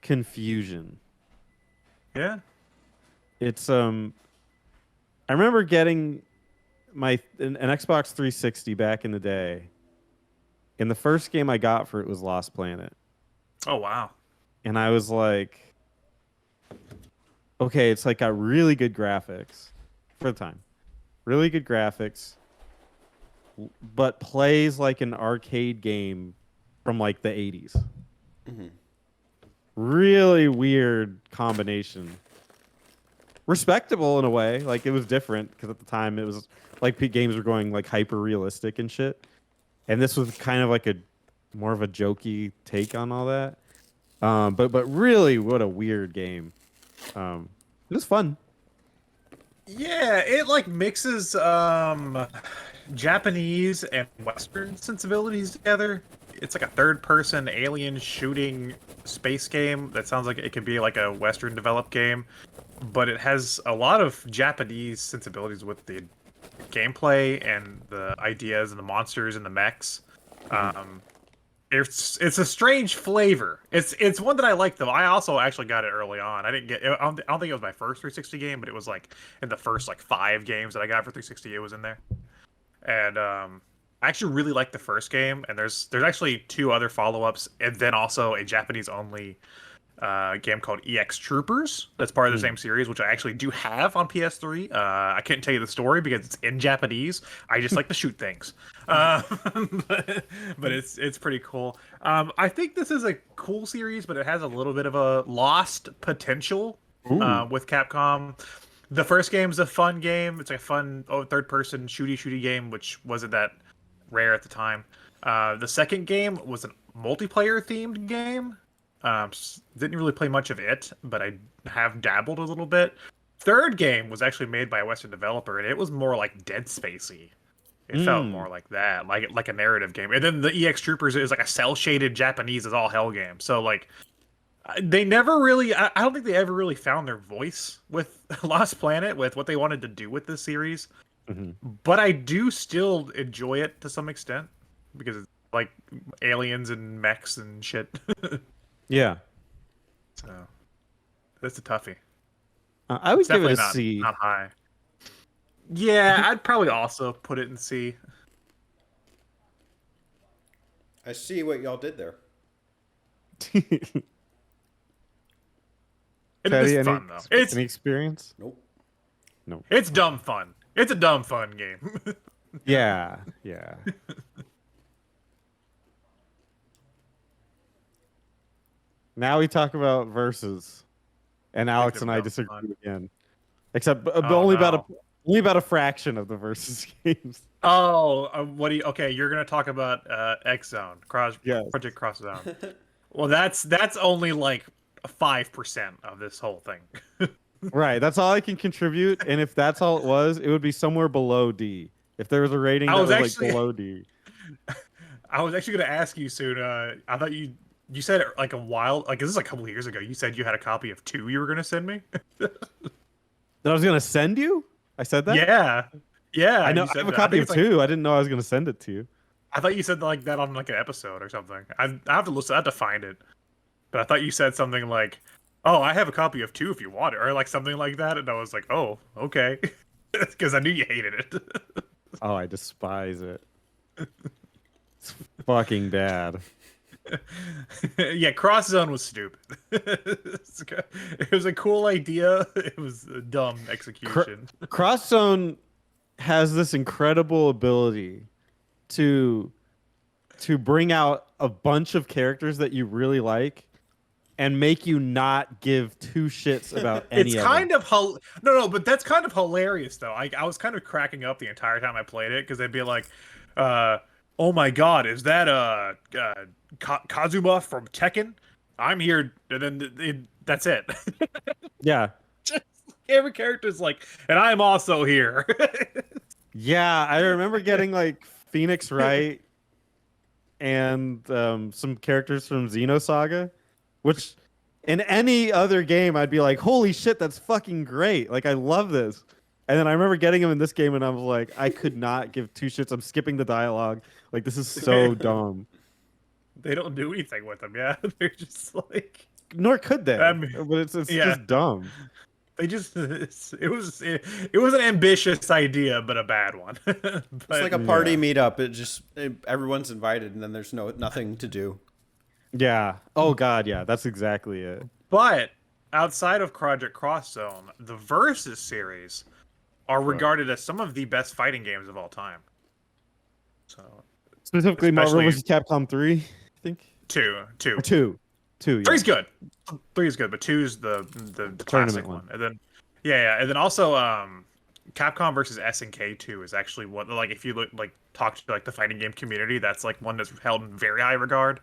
confusion. Yeah. It's I remember getting an Xbox 360 back in the day, and the first game I got for it was Lost Planet, Oh wow. and I was like, okay, it's like got really good graphics for the time, really good graphics, but plays like an arcade game from like the 80s. Mm-hmm. Really weird combination. Respectable in a way, like it was different because at the time it was like games were going like hyper realistic and shit, and this was kind of like a more of a jokey take on all that. But really, what a weird game. It was fun. Yeah, it like mixes Japanese and Western sensibilities together. It's like a third-person alien shooting space game that sounds like it could be like a Western developed game, but it has a lot of Japanese sensibilities with the gameplay and the ideas and the monsters and the mechs. It's a strange flavor. It's one that I like though. I also actually got it early on. I didn't get. I don't think it was my first 360 game, but it was like in the first like 5 games that I got for 360. It was in there, and I actually really liked the first game. And there's actually 2 other follow-ups, and then also a Japanese only game called EX Troopers. That's part of the same series, which I actually do have on PS3. I can't tell you the story because it's in Japanese. I just like to shoot things, but it's pretty cool. I think this is a cool series, but it has a little bit of a lost potential with Capcom. The first game's a fun game. It's a fun third-person shooty game, which wasn't that rare at the time. The second game was a multiplayer-themed game. Didn't really play much of it, but I have dabbled a little bit. Third game was actually made by a Western developer, and it was more like Dead Spacey. It felt more like that, like a narrative game. And then the EX Troopers is like a cel-shaded Japanese as all hell game. So like, they never really. I don't think they ever really found their voice with Lost Planet with what they wanted to do with this series. But I do still enjoy it to some extent because it's like aliens and mechs and shit. Yeah. So that's a toughie. I would It's give it definitely a C. not high. Yeah, I'd probably also put it in C. I see what y'all did there. It Teddy, is fun though. any experience? Nope. It's dumb fun. It's a dumb fun game. Yeah, yeah. Now we talk about versus, and Alex and I dumb disagree fun. again, except but Oh, only no. only about a fraction of the versus games. Oh, what do you? Okay, you're gonna talk about X Zone, Yes. Project Cross Zone. Well, that's only like 5% of this whole thing. Right, that's all I can contribute, and if that's all it was, it would be somewhere below D. If there was a rating I that was was actually- like below D. I was actually gonna ask you soon. I thought you said it like a while, like this is like a couple of years ago. You said you had a copy of 2 you were gonna send me. That I was gonna send you? I said that? Yeah. I know. you I said have a that. copy think of it's like- 2. I didn't know I was gonna send it to you. I thought you said like that on like an episode or something. I have to listen. I have to find it. But I thought you said something like, "Oh, I have a copy of 2 if you want it," or like something like that. And I was like, "Oh, okay," because I knew you hated it. Oh, I despise it. It's fucking bad. Yeah, Cross Zone was stupid. It was a cool idea. It was a dumb execution. Cross Zone has this incredible ability to bring out a bunch of characters that you really like and make you not give 2 shits about any It's of kind them. of no, but that's kind of hilarious though. I was kind of cracking up the entire time I played it because they'd be like, "Oh my God, is that Kazuma from Tekken? I'm here," and then that's it. Yeah. Just every character's like, "And I'm also here." Yeah, I remember getting like Phoenix Wright and some characters from Xenosaga, which in any other game I'd be like, holy shit, that's fucking great. Like, I love this. And then I remember getting him in this game and I was like, I could not give 2 shits. I'm skipping the dialogue. Like, this is so dumb. They don't do anything with them. Yeah, they're just like Nor could they. But it's yeah. just dumb. they just. It was an ambitious idea, but a bad one. But, It's like a party meetup. Everyone's invited, and then there's nothing to do. Yeah. Oh, God, yeah. That's exactly it. But outside of Project Cross Zone, the Versus series are regarded as some of the best fighting games of all time. So Specifically, Marvel Especially- vs. Capcom 3, I think. two. Or 2. 2, yeah. Three's good. 3 is good, but 2's the classic one. one. And then and then also Capcom versus SNK 2 is actually one, like if you look talk to like the fighting game community, that's like one that's held in very high regard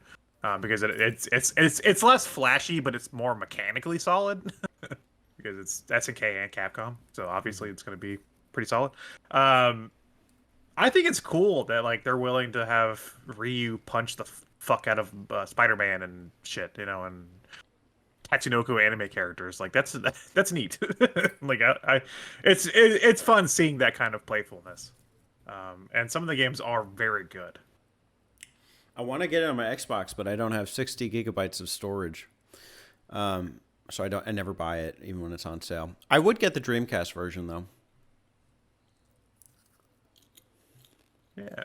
because it's less flashy, but it's more mechanically solid because it's SNK and Capcom, so obviously it's going to be pretty solid. I think it's cool that like they're willing to have Ryu punch the fuck out of Spider-Man and shit, and Tatsunoko anime characters. Like that's neat. Like it's fun seeing that kind of playfulness. And some of the games are very good. I want to get it on my Xbox, but I don't have 60 gigabytes of storage. So I never buy it, even when it's on sale. I would get the Dreamcast version, though. Yeah.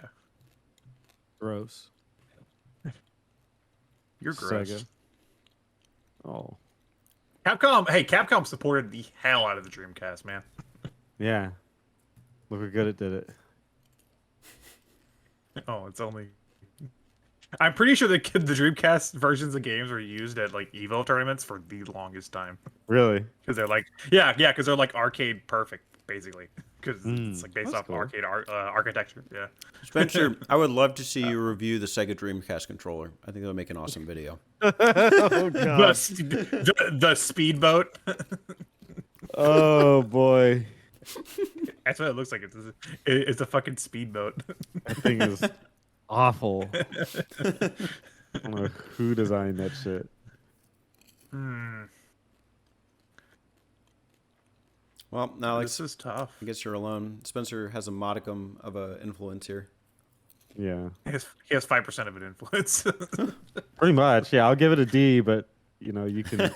Gross. You're gross. Sega. Oh. Capcom supported the hell out of the Dreamcast, man. Yeah. Look how good it did it. Oh, it's only... I'm pretty sure the Dreamcast versions of games were used at like Evo tournaments for the longest time. Really? Because they're like, because they're like arcade perfect, basically. Because it's like based that's off cool. arcade architecture. Yeah. Spencer, I would love to see you review the Sega Dreamcast controller. I think that would make an awesome video. Oh, God. The speedboat. Oh, boy. That's what it looks like. It's a fucking speedboat. That thing is awful. I don't know who designed that shit. Well, now This is tough. I guess you're alone. Spencer has a modicum of an influence here. Yeah. He has 5% of an influence. Pretty much. Yeah, I'll give it a D, but you can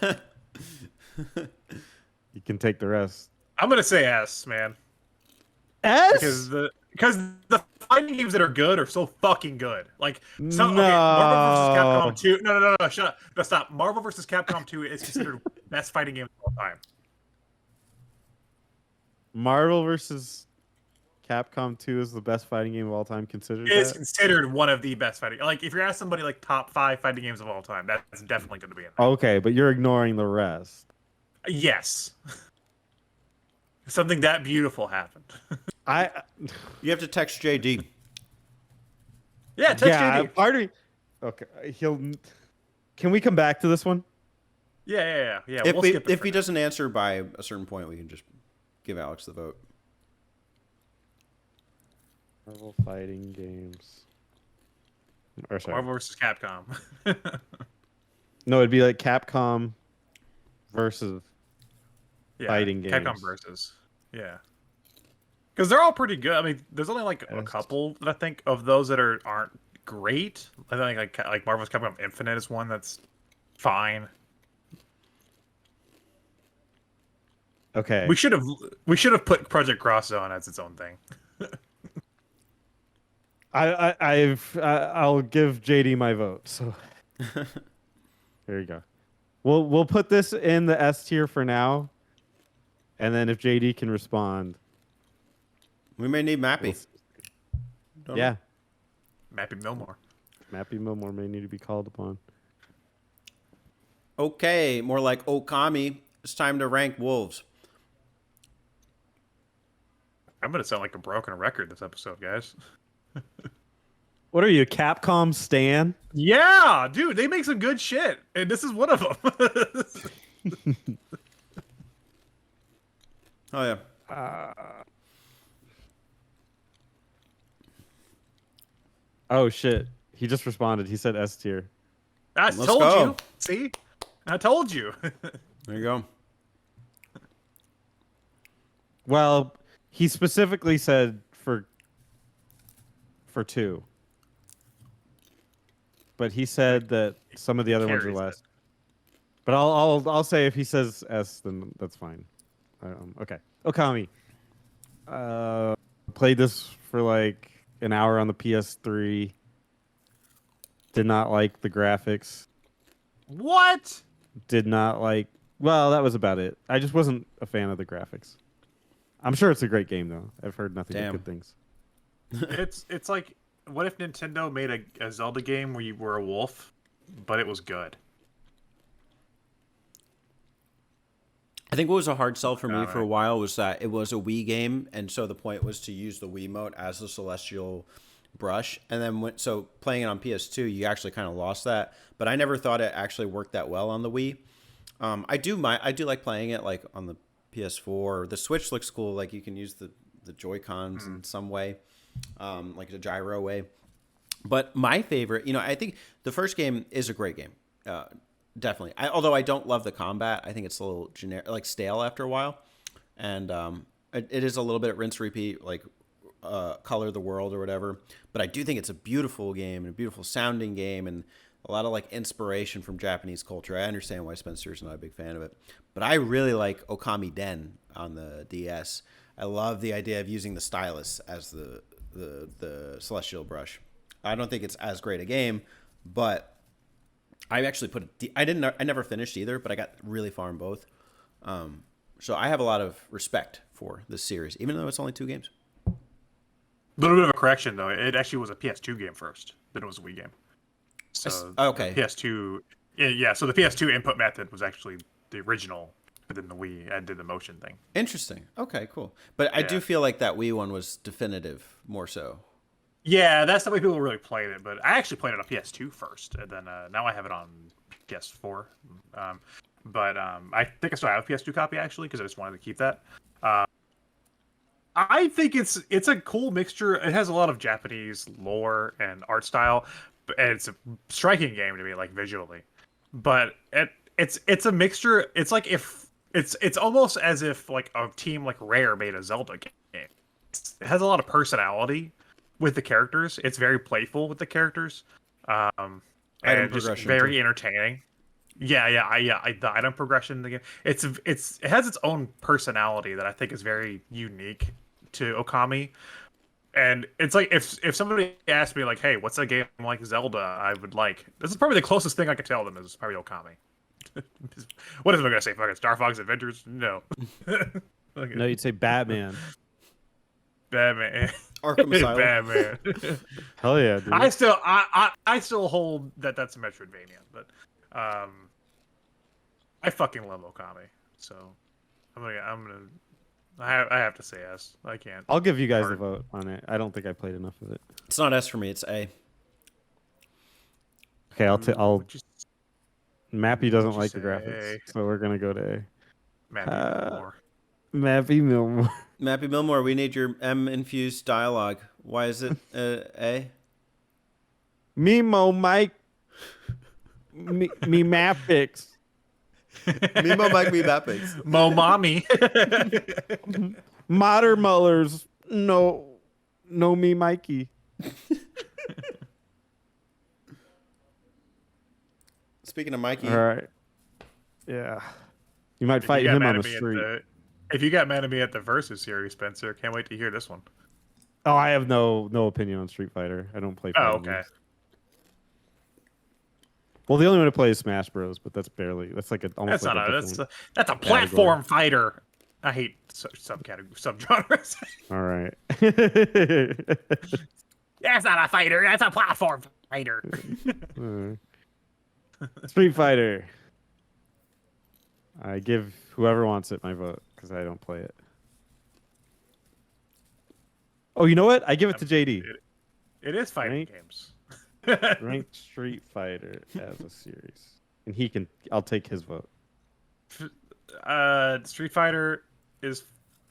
you can take the rest. I'm gonna say S, man. S? Because the fighting games that are good are so fucking good. Like No. Marvel vs. Capcom 2. No, shut up. No, stop. Marvel vs. Capcom 2 is considered best fighting game of all time. Marvel versus Capcom 2 is the best fighting game of all time considered. It is that? considered one of the best fighting. Like if you're asking somebody like top 5 fighting games of all time, that's definitely going to be in there. Okay, but you're ignoring the rest. Yes. Something that beautiful happened. You have to text JD. Yeah, text JD. Part of me. Okay, Can we come back to this one? Yeah. If, we'll skip it if for he now. doesn't answer by a certain point, we can just give Alex the vote. Marvel fighting games. Or sorry. Marvel vs. Capcom. No, it'd be like Capcom versus Yeah, fighting games. Capcom versus. Yeah. Because they're all pretty good. I mean, there's only like a couple that I think of those that aren't great. I think like Marvel's Capcom Infinite is one that's fine. Okay. We should have put Project Cross Zone as its own thing. I'll give JD my vote. So there you go. We'll put this in the S tier for now, and then if JD can respond, We may need Mappy. Don't yeah, Mappy Milmore. Mappy Milmore may need to be called upon. Okay, more like Okami. It's time to rank wolves. I'm gonna sound like a broken record this episode, guys. What are you, Capcom stan? Yeah, dude, they make some good shit, and this is one of them. Oh yeah. Oh shit! He just responded. He said S tier. I Let's told go. you. See, I told you. There you go. Well, he specifically said for 2. But he said that some of the other ones are carries less. But I'll say if he says S, then that's fine. Okay. Okami. Played this for like an hour on the PS3. Did not like the graphics. What? Did not like. Well, that was about it. I just wasn't a fan of the graphics. I'm sure it's a great game though. I've heard nothing but good things. It's like, what if Nintendo made a Zelda game where you were a wolf, but it was good? I think what was a hard sell for me Alright. for a while was that it was a Wii game, and so the point was to use the Wiimote as the celestial brush. And then so playing it on PS2, you actually kind of lost that. But I never thought it actually worked that well on the Wii. I do like playing it like on the PS4. The Switch looks cool. Like you can use the Joy-Cons in some way, like a gyro way. But my favorite, I think the first game is a great game. Definitely. Although I don't love the combat. I think it's a little generic, like stale after a while. And it is a little bit rinse repeat, like color the world or whatever. But I do think it's a beautiful game and a beautiful sounding game and a lot of like inspiration from Japanese culture. I understand why Spencer's not a big fan of it, but I really like Okami Den on the DS. I love the idea of using the stylus as the celestial brush. I don't think it's as great a game, but I actually I never finished either, but I got really far in both. So I have a lot of respect for this series, even though it's only 2 games. A little bit of a correction though. It actually was a PS2 game first, then it was a Wii game. So Okay. PS2, yeah. So the PS2 input method was actually the original, but then the Wii did the motion thing. Interesting. Okay, cool. But I do feel like that Wii one was definitive more so. Yeah, that's the way people really played it. But I actually played it on PS2 first, and then now I have it on PS4. But I think I still have a PS2 copy actually because I just wanted to keep that. I think it's a cool mixture. It has a lot of Japanese lore and art style, and it's a striking game to me, like visually. But it's a mixture. It's like if it's almost as if like a team like Rare made a Zelda game. It has a lot of personality with the characters. It's very playful with the characters, and just very entertaining. Yeah. The item progression in the game. It has its own personality that I think is very unique to Okami. And it's like if somebody asked me like, "Hey, what's a game like Zelda I would like?" This is probably the closest thing I could tell them is probably Okami. What is I gonna say? Fucking Star Fox Adventures? No. No, you'd say Batman. Batman. Arkham Asylum. Batman. Hell yeah, dude. I still hold that that's a Metroidvania, but I fucking love Okami, so I have to say yes. I can't. I'll give you guys a vote on it. I don't think I played enough of it. It's not S for me. It's A. Okay, I'll. Just Mappy doesn't you like the say? graphics, so we're gonna go to A. Mappy Mappy Milmore. Mappy Milmore, we need your M-infused dialogue. Why is it A? Mimo Mike. Me Mapix. Mimo Mike me Mappix. Mo mommy. Motter Mullers. No me Mikey. Speaking of Mikey. All right. Yeah. You might fight him on the street. If you got mad at me at the Versus series, Spencer, can't wait to hear this one. Oh, I have no opinion on Street Fighter. I don't play. Oh, okay. Games. Well, the only one to play is Smash Bros, but that's like almost. That's a platform fighter. I hate subgenres. All right. That's not a fighter. That's a platform fighter. Street Fighter. I give whoever wants it my vote because I don't play it. Oh, you know what? I give it to JD. It is fighting games. Ranked Street Fighter as a series, and I'll take his vote. Street Fighter is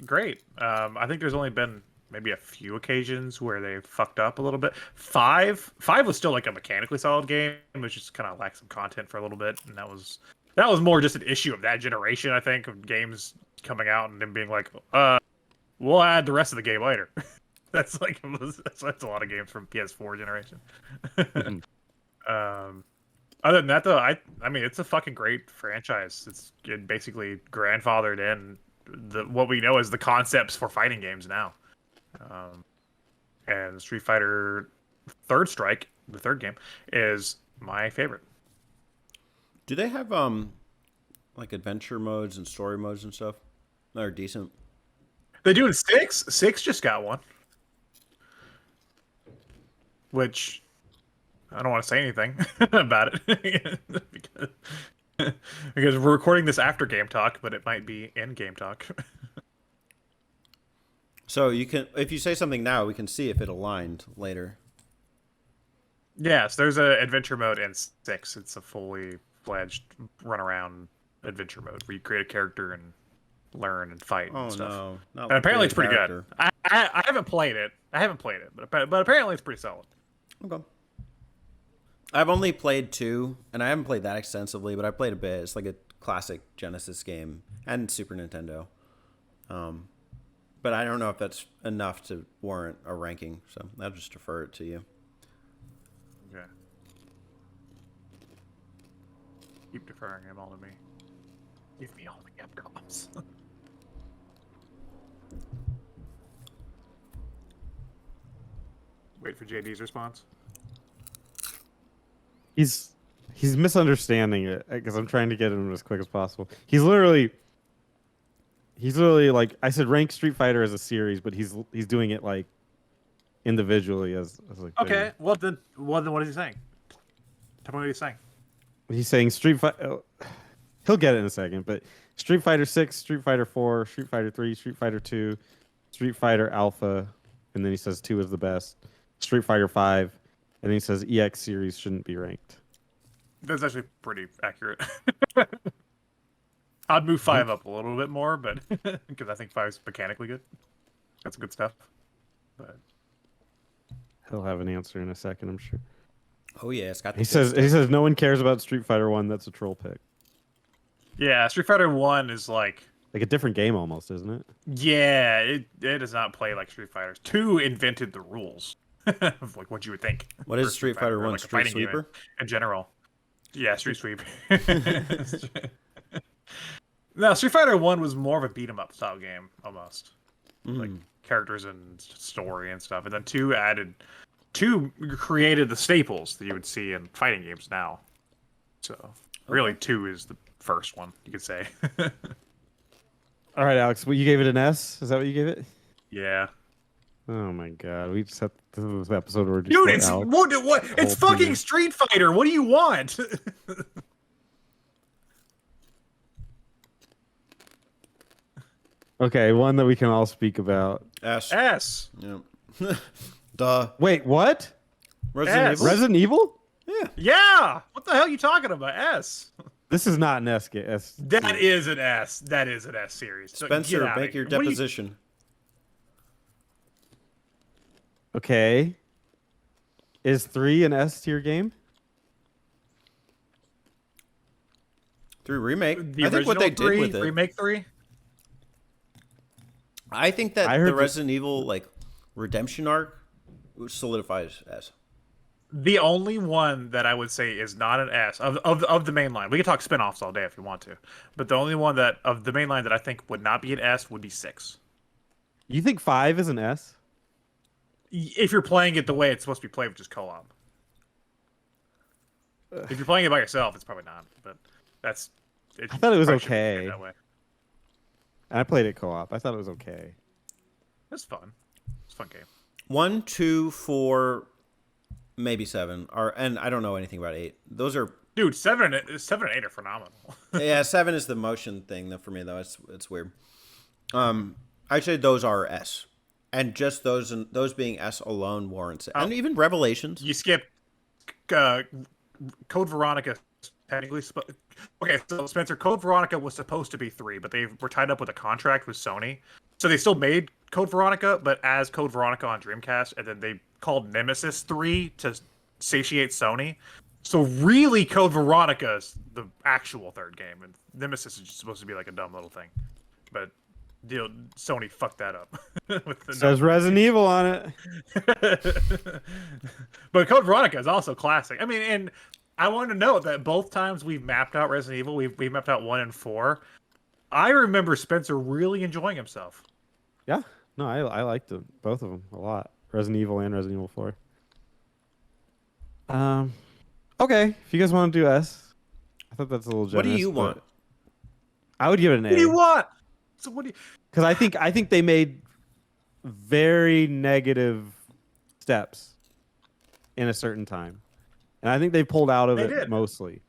great. I think there's only been maybe a few occasions where they fucked up a little bit. Five was still like a mechanically solid game. It was just kind of lacked some content for a little bit, and that was more just an issue of that generation. I think of games coming out and then being like, we'll add the rest of the game later. That's a lot of games from PS4 generation. Other than that, though, I mean, it's a fucking great franchise. It's basically grandfathered in what we know as the concepts for fighting games now. And Street Fighter Third Strike, the third game, is my favorite. Do they have like adventure modes and story modes and stuff that are decent? They do in 6. 6 just got one. Which I don't want to say anything about it because we're recording this after Game Talk, but it might be in Game Talk. So you can, if you say something now, we can see if it aligned later. Yes, there's an adventure mode in 6. It's a fully fledged run around adventure mode where you create a character and learn and fight and stuff. No, not and apparently it's pretty character. good. I haven't played it. But apparently it's pretty solid. Okay. I've only played 2, and I haven't played that extensively, but I played a bit. It's like a classic Genesis game and Super Nintendo. but I don't know if that's enough to warrant a ranking. So I'll just defer it to you. Okay. Keep deferring him all to me. Give me all the Capcoms. Wait for JD's response. He's misunderstanding it because I'm trying to get him as quick as possible. He's literally like I said, rank Street Fighter as a series, but he's doing it like individually as like. Okay, well then what is he saying? Tell me what he's saying. He's saying Street Fighter. He'll get it in a second, but Street Fighter 6, Street Fighter 4, Street Fighter 3, Street Fighter 2, Street Fighter Alpha, and then he says 2 is the best. Street Fighter 5, and then he says EX series shouldn't be ranked. That's actually pretty accurate. I'd move 5 up a little bit more, but because I think 5 is mechanically good. That's good stuff. But He'll have an answer in a second, I'm sure. Oh yeah, it's got. He says no one cares about Street Fighter 1. That's a troll pick. yeah, Street Fighter 1 is like Like a different game almost, isn't it? yeah, it does not play like Street Fighter. 2 invented the rules of like what you would think. What is for Street Fighter 1? like a Street fighting game Sweeper? in general. Yeah, Street Sweep. No, Street Fighter 1 was more of a beat 'em up style game almost. Like characters and story and stuff. And then 2 created the staples that you would see in fighting games now. So really 2 is the first one, you could say. All right, Alex, you gave it an S? Is that what you gave it? Yeah. Oh my god, we just had this episode where Dude, it's what? It's whole fucking team. Street Fighter. What do you want? Okay, one that we can all speak about. S. S. Yep. Duh. Wait, what? Resident S. Evil. Resident Evil? Yeah. Yeah. What the hell are you talking about? S. This is not an S game. That is an S. That is an S series. So Spencer, get outta make your here. What do you- deposition. Okay. Is 3 an S tier game? 3 remake. The I think what they original 3, did with it. remake 3. I think that I heard the that- Resident Evil like redemption arc solidifies S. The only one that I would say is not an S of the main line. We can talk spin-offs all day if you want to, but the only one that of the main line that I think would not be an S would be 6. You think 5 is an S? If you're playing it the way it's supposed to be played, which is co-op. If you're playing it by yourself, it's probably not. But that's. I thought it was probably shouldn't be okay. played that way. I played it co-op. I thought it was okay. It's fun. It's a fun game. 1, 2, 4, maybe 7 are, and I don't know anything about 8. Those are Dude, 7 and 8 are phenomenal. yeah. 7 is the motion thing though for me though. It's weird. I'd say those are S, and just those being S alone warrants it. And even Revelations. You skip Code Veronica. Technically, okay. So Spencer, Code Veronica was supposed to be 3, but they were tied up with a contract with Sony, so they still made Code Veronica, but as Code Veronica on Dreamcast, and then they called Nemesis 3 to satiate Sony. So really, Code Veronica is the actual third game, and Nemesis is just supposed to be like a dumb little thing. But Sony fucked that up. With the Says Resident Evil on it. But Code Veronica is also classic. I mean, and I want to note that both times we've mapped out Resident Evil, we've mapped out 1 and 4. I remember Spencer really enjoying himself. Yeah. No, I liked them, both of them a lot. Resident Evil and Resident Evil 4. Okay, if you guys want to do S, I thought that's a little generous. What do you but want? I would give it an A. What do you want? So what do you? Because I think they made very negative steps in a certain time, and I think they pulled out of They it did. mostly.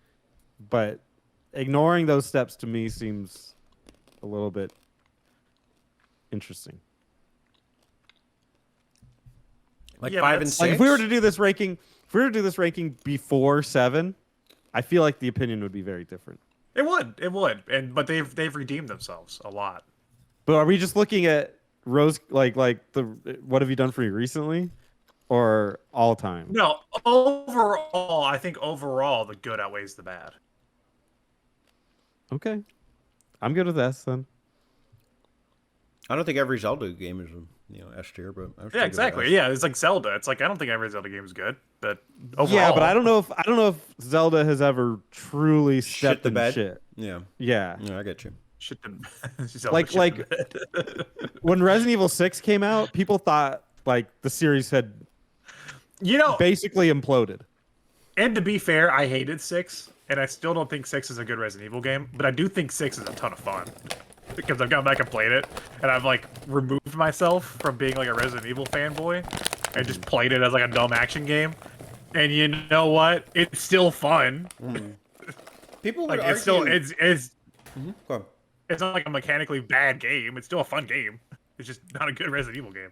But ignoring those steps to me seems a little bit interesting. Like Yeah, 5 but and 6. Like if we were to do this ranking before 7, I feel like the opinion would be very different. It would, but they've redeemed themselves a lot. But are we just looking at Rose like the what have you done for me recently, or all time? No, overall, I think overall the good outweighs the bad. Okay, I'm good with S then. I don't think every Zelda game is S tier, but I would still Yeah, give it exactly. S. Yeah, it's like Zelda. It's like I don't think every Zelda game is good, but overall, Yeah, but I don't know if Zelda has ever truly Shit stepped the in bed. shit. Yeah, Yeah. yeah, I get you. shit the Zelda Like- shit the bed. When Resident Evil 6 came out, people thought like the series had You know, basically imploded. and to be fair, I hated 6, and I still don't think 6 is a good Resident Evil game, but I do think 6 is a ton of fun. Because I've gone back and played it, and I've like removed myself from being like a Resident Evil fanboy, and just played it as like a dumb action game. And you know what? It's still fun. People would Like argue. it's still it's Go on. it's not like a mechanically bad game. It's still a fun game. It's just not a good Resident Evil game.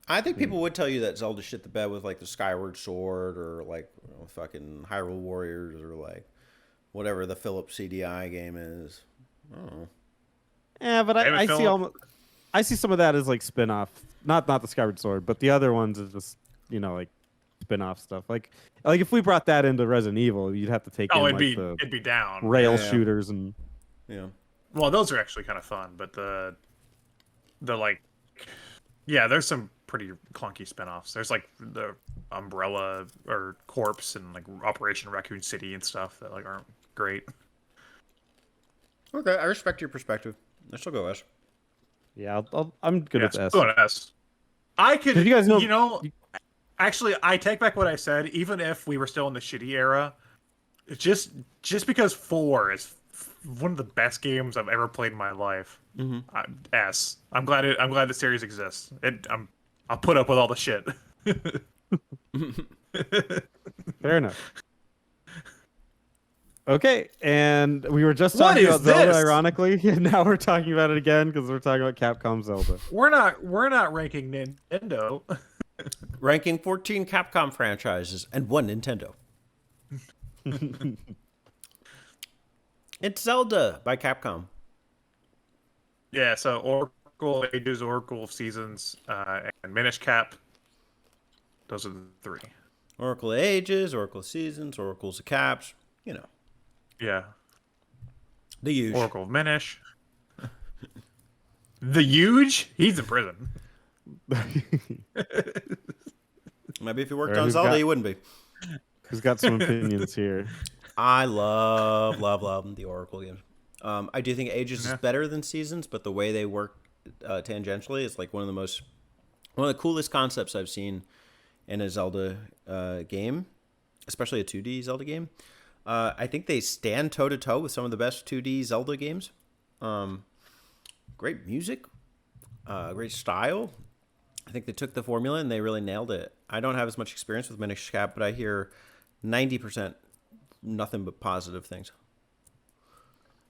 I think people would tell you that Zelda shit the bed with like the Skyward Sword or like fucking Hyrule Warriors or like whatever the Philips CDI game is. I don't know. Yeah, but Damn it, I see Philip. I see some of that as like spin-off. Not the Skyward Sword, but the other ones is just, like spin-off stuff. Like if we brought that into Resident Evil, you'd have to take in Oh, like it'd the be down. rail Yeah. shooters and Yeah. Well, those are actually kind of fun, but the like, yeah, there's some pretty clunky spin-offs. There's like the Umbrella or Corpse and like Operation Raccoon City and stuff that like aren't great. Okay, I respect your perspective. I still go S. yeah, I'm good Yes, at S. go on S. I could, Did you guys know- actually, I take back what I said. Even if we were still in the shitty era, just because 4 is one of the best games I've ever played in my life. S. I'm glad the series exists. I'll put up with all the shit. Fair enough. Okay, and we were just What talking is about Zelda, this? ironically, and now we're talking about it again because we're talking about Capcom Zelda. We're not ranking Nintendo. Ranking 14 Capcom franchises and 1 Nintendo. It's Zelda by Capcom. Yeah, so Oracle of Ages, Oracle of Seasons, and Minish Cap. Those are the 3. Oracle of Ages, Oracle of Seasons, Oracles of Caps. Yeah. The usual. Oracle of Minish. The Huge? He's in prison. Maybe if you worked Or on who's Zelda, got- you wouldn't be. Who's got some opinions here? I love the Oracle games. I do think Ages is better than Seasons, but the way they work tangentially is like one of the coolest concepts I've seen in a Zelda game, especially a 2D Zelda game. I think they stand toe to toe with some of the best 2D Zelda games. Great music, great style. I think they took the formula and they really nailed it. I don't have as much experience with Minish Cap, but I hear 90% nothing but positive things.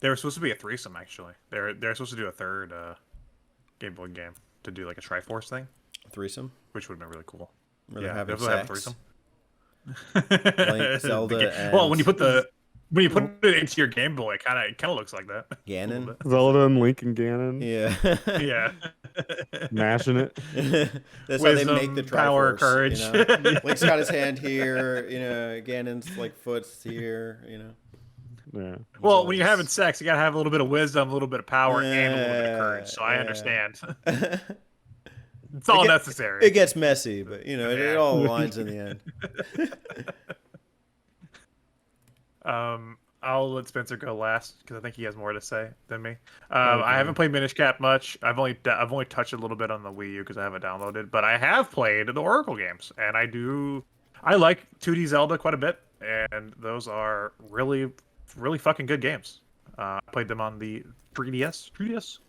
They were supposed to be a threesome, actually. They're supposed to do a third Game Boy game to do like a Triforce thing, Threesome. which would have been really cool. Where they're Yeah, having definitely have a sex. threesome. Link, Zelda, The ga- and well, when you put it into your Game Boy, it kind of looks like that. Ganon. Zelda and Link and Ganon Yeah. Yeah. mashing it. That's how they Wisdom, make the Triforce. power, courage. Link's got his hand here, Ganon's like foot's here, Yeah. Well, when you're having sex, you gotta have a little bit of wisdom, a little bit of power, and a little bit of courage. So I Yeah. understand. It's all necessary. It gets messy, but it all aligns in the end. I'll let Spencer go last because I think he has more to say than me. I haven't played Minish Cap much. I've only touched a little bit on the Wii U because I haven't downloaded, but I have played the Oracle games, and I like 2D Zelda quite a bit, and those are really, really fucking good games. I played them on the 3DS,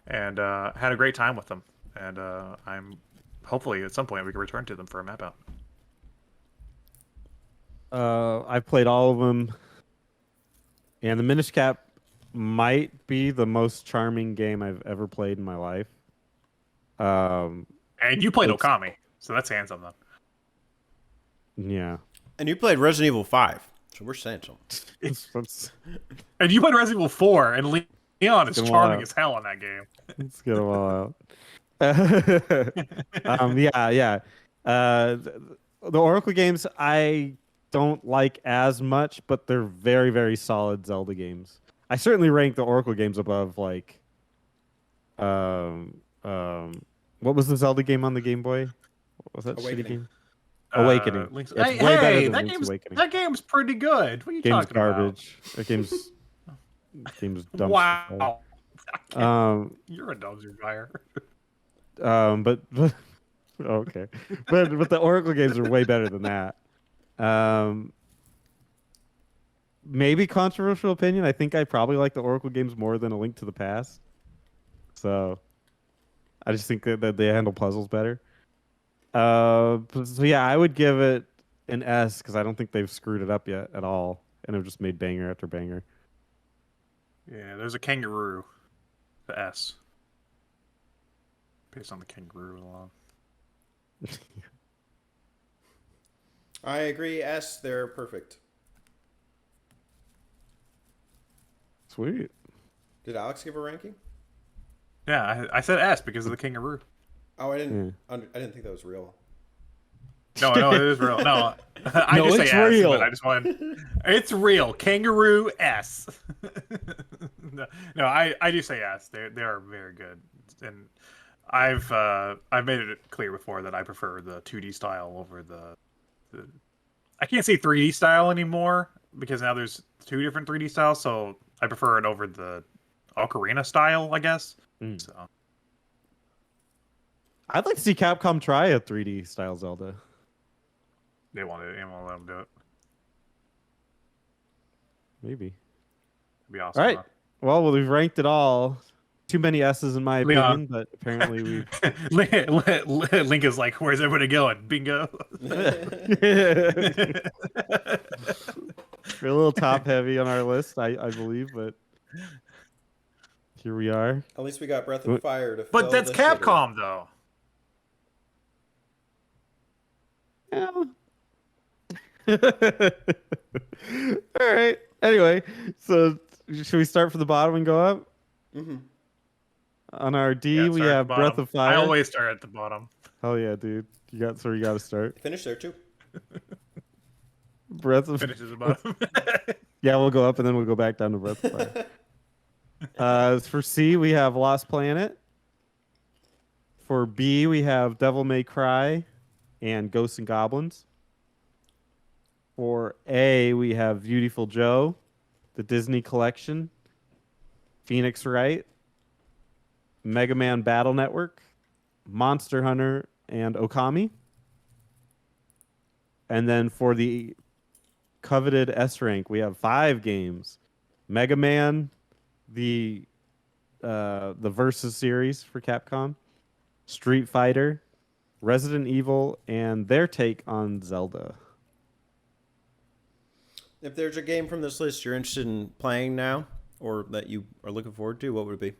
and had a great time with them. And I'm hopefully at some point we can return to them for a map out. I've played all of them, and the Minish Cap might be the most charming game I've ever played in my life. And you played It's- Okami, so that's handsome though. Yeah. And you played Resident Evil 5, so we're saying something. Let's And you played Resident Evil 4, and Leon is Come charming on. as hell in that game. get them all out. Yeah. The Oracle games I don't like as much, but they're very, very solid Zelda games. I certainly rank the Oracle games above like What was the Zelda game on the Game Boy? What was that shitty Awakening. game? Awakening. Link's... Yeah, it's Hey, way better than that Link's game's Awakening. that game's pretty good. What are you Game's talking garbage. That game's about? dumpster fire. Wow. You're a dumpster fire. But okay, but the Oracle games are way better than that. Maybe controversial opinion. I think I probably like the Oracle games more than A Link to the Past. So I just think that they handle puzzles better. So yeah, I would give it an S because I don't think they've screwed it up yet at all, and have just made banger after banger. Yeah, there's a kangaroo. The S. Based on the kangaroo alone. I agree. S, they're perfect. Sweet. Did Alex give a ranking? Yeah, I said S because of the kangaroo. Oh, I didn't. I didn't think that was real. No, it is real. No, I No, just say it's S, real. but I just wanted. It's real. Kangaroo S. no, I do say S. They are very good, and I've made it clear before that I prefer the 2D style over the I can't say 3D style anymore because now there's 2 different 3D styles, so I prefer it over the Ocarina style, I guess. So I'd like to see Capcom try a 3D style Zelda. they won't let them do it. Maybe. It'd be awesome. All right. Huh? Well, we've ranked it all. Too many S's in my Leon. opinion, but apparently we. Link is like, "Where's everybody going? Bingo." We're a little top heavy on our list, I believe, but here we are. At least we got Breath of Fire to. But fill that's the shitter. Capcom, though. Yeah. All right. Anyway, so should we start from the bottom and go up? Mm-hmm. On our D, Yeah, we start at have the Breath bottom. of Fire. I always start at the bottom. Hell yeah, dude! You got to start. Finish there too. Breath of Finishes the bottom. Yeah, we'll go up and then we'll go back down to Breath of Fire. For C, we have Lost Planet. For B, we have Devil May Cry and Ghosts and Goblins. For A, we have Beautiful Joe, the Disney Collection, Phoenix Wright, Mega Man Battle Network, Monster Hunter, and Okami. And then for the coveted S rank, we have 5 games: Mega Man, the Versus series for Capcom, Street Fighter, Resident Evil, and their take on Zelda. If there's a game from this list you're interested in playing now, or that you are looking forward to, what would it be?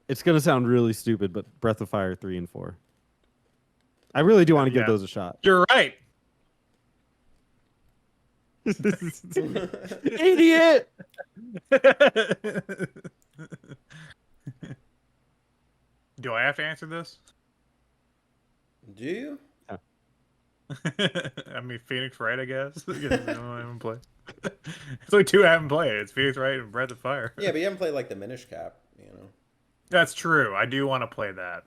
It's gonna sound really stupid, but Breath of Fire 3 and 4. I really do want to give those a shot. You're right. Idiot! Do I have to answer this? Do you? I mean, Phoenix Wright, I guess. I haven't played. It's only 2 I haven't played. It's Phoenix Wright and Breath of Fire. Yeah, but you haven't played like the Minish Cap, you know. That's true. I do want to play that.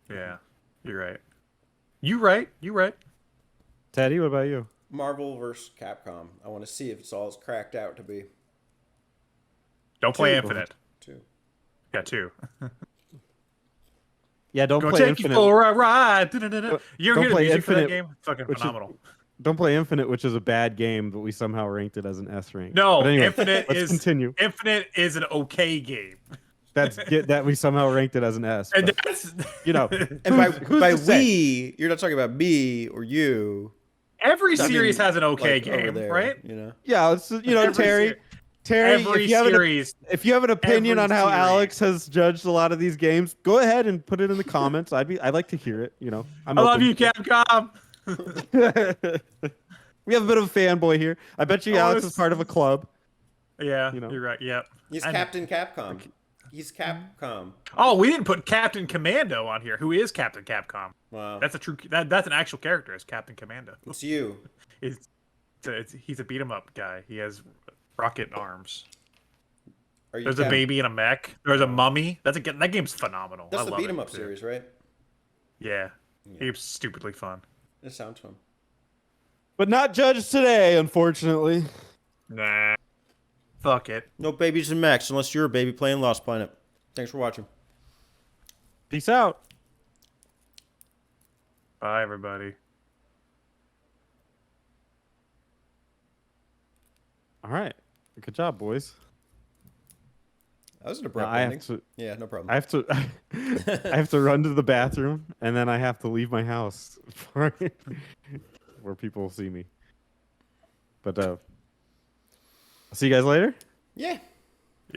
Yeah, you're right. You right. Teddy, what about you? Marvel vs. Capcom. I want to see if it's all as cracked out to be. Don't play 2. Infinite. 2. Yeah, 2. Yeah, don't Go play take Infinite. you for a ride. You ever Don't hear the play music for that Infinite, game? It's fucking which is- phenomenal. Don't play Infinite, which is a bad game, but we somehow ranked it as an S rank. No, But anyway, Infinite let's continue. Infinite is an okay game. That we somehow ranked it as an S. And But, that's you know, And by who's by to say? we, you're not talking about me or you. every I mean, series has an okay like, over game, there, right? You know. Yeah, it's, you know, Every Terry, Every if you have an series. if you have an opinion Every on how series. Alex has judged a lot of these games, go ahead and put it in the comments. I'd like to hear it. You know, I love you, Capcom. We have a bit of a fanboy here. I bet you Alex is part of a club. Yeah, You know. you're right. Yep. He's And- Captain Capcom. He's Capcom. Oh, we didn't put Captain Commando on here. Who is Captain Capcom? Wow. That's a true. That's an actual character. Is Captain Commando? It's you. He's a beat 'em up guy. He has rocket arms. Are you There's a baby in a mech. There's a mummy. That game's phenomenal. That's I the love beat 'em it, up too. series, right? Yeah. It's stupidly fun. It sounds fun. But not judged today, unfortunately. Nah. Fuck it. No babies in mechs unless you're a baby playing Lost Planet. Thanks for watching. Peace out. Bye, everybody. All right. Good job, boys. That was an Now abrupt I ending. have to. Yeah, no problem. I have to. I have to run to the bathroom, and then I have to leave my house where people see me. But I'll see you guys later. Yeah.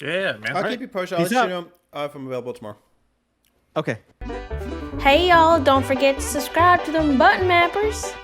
Yeah, man. I'll keep you posted. I'll Peace let you out. know if I'm available tomorrow. Okay. Hey y'all, don't forget to subscribe to them button mappers.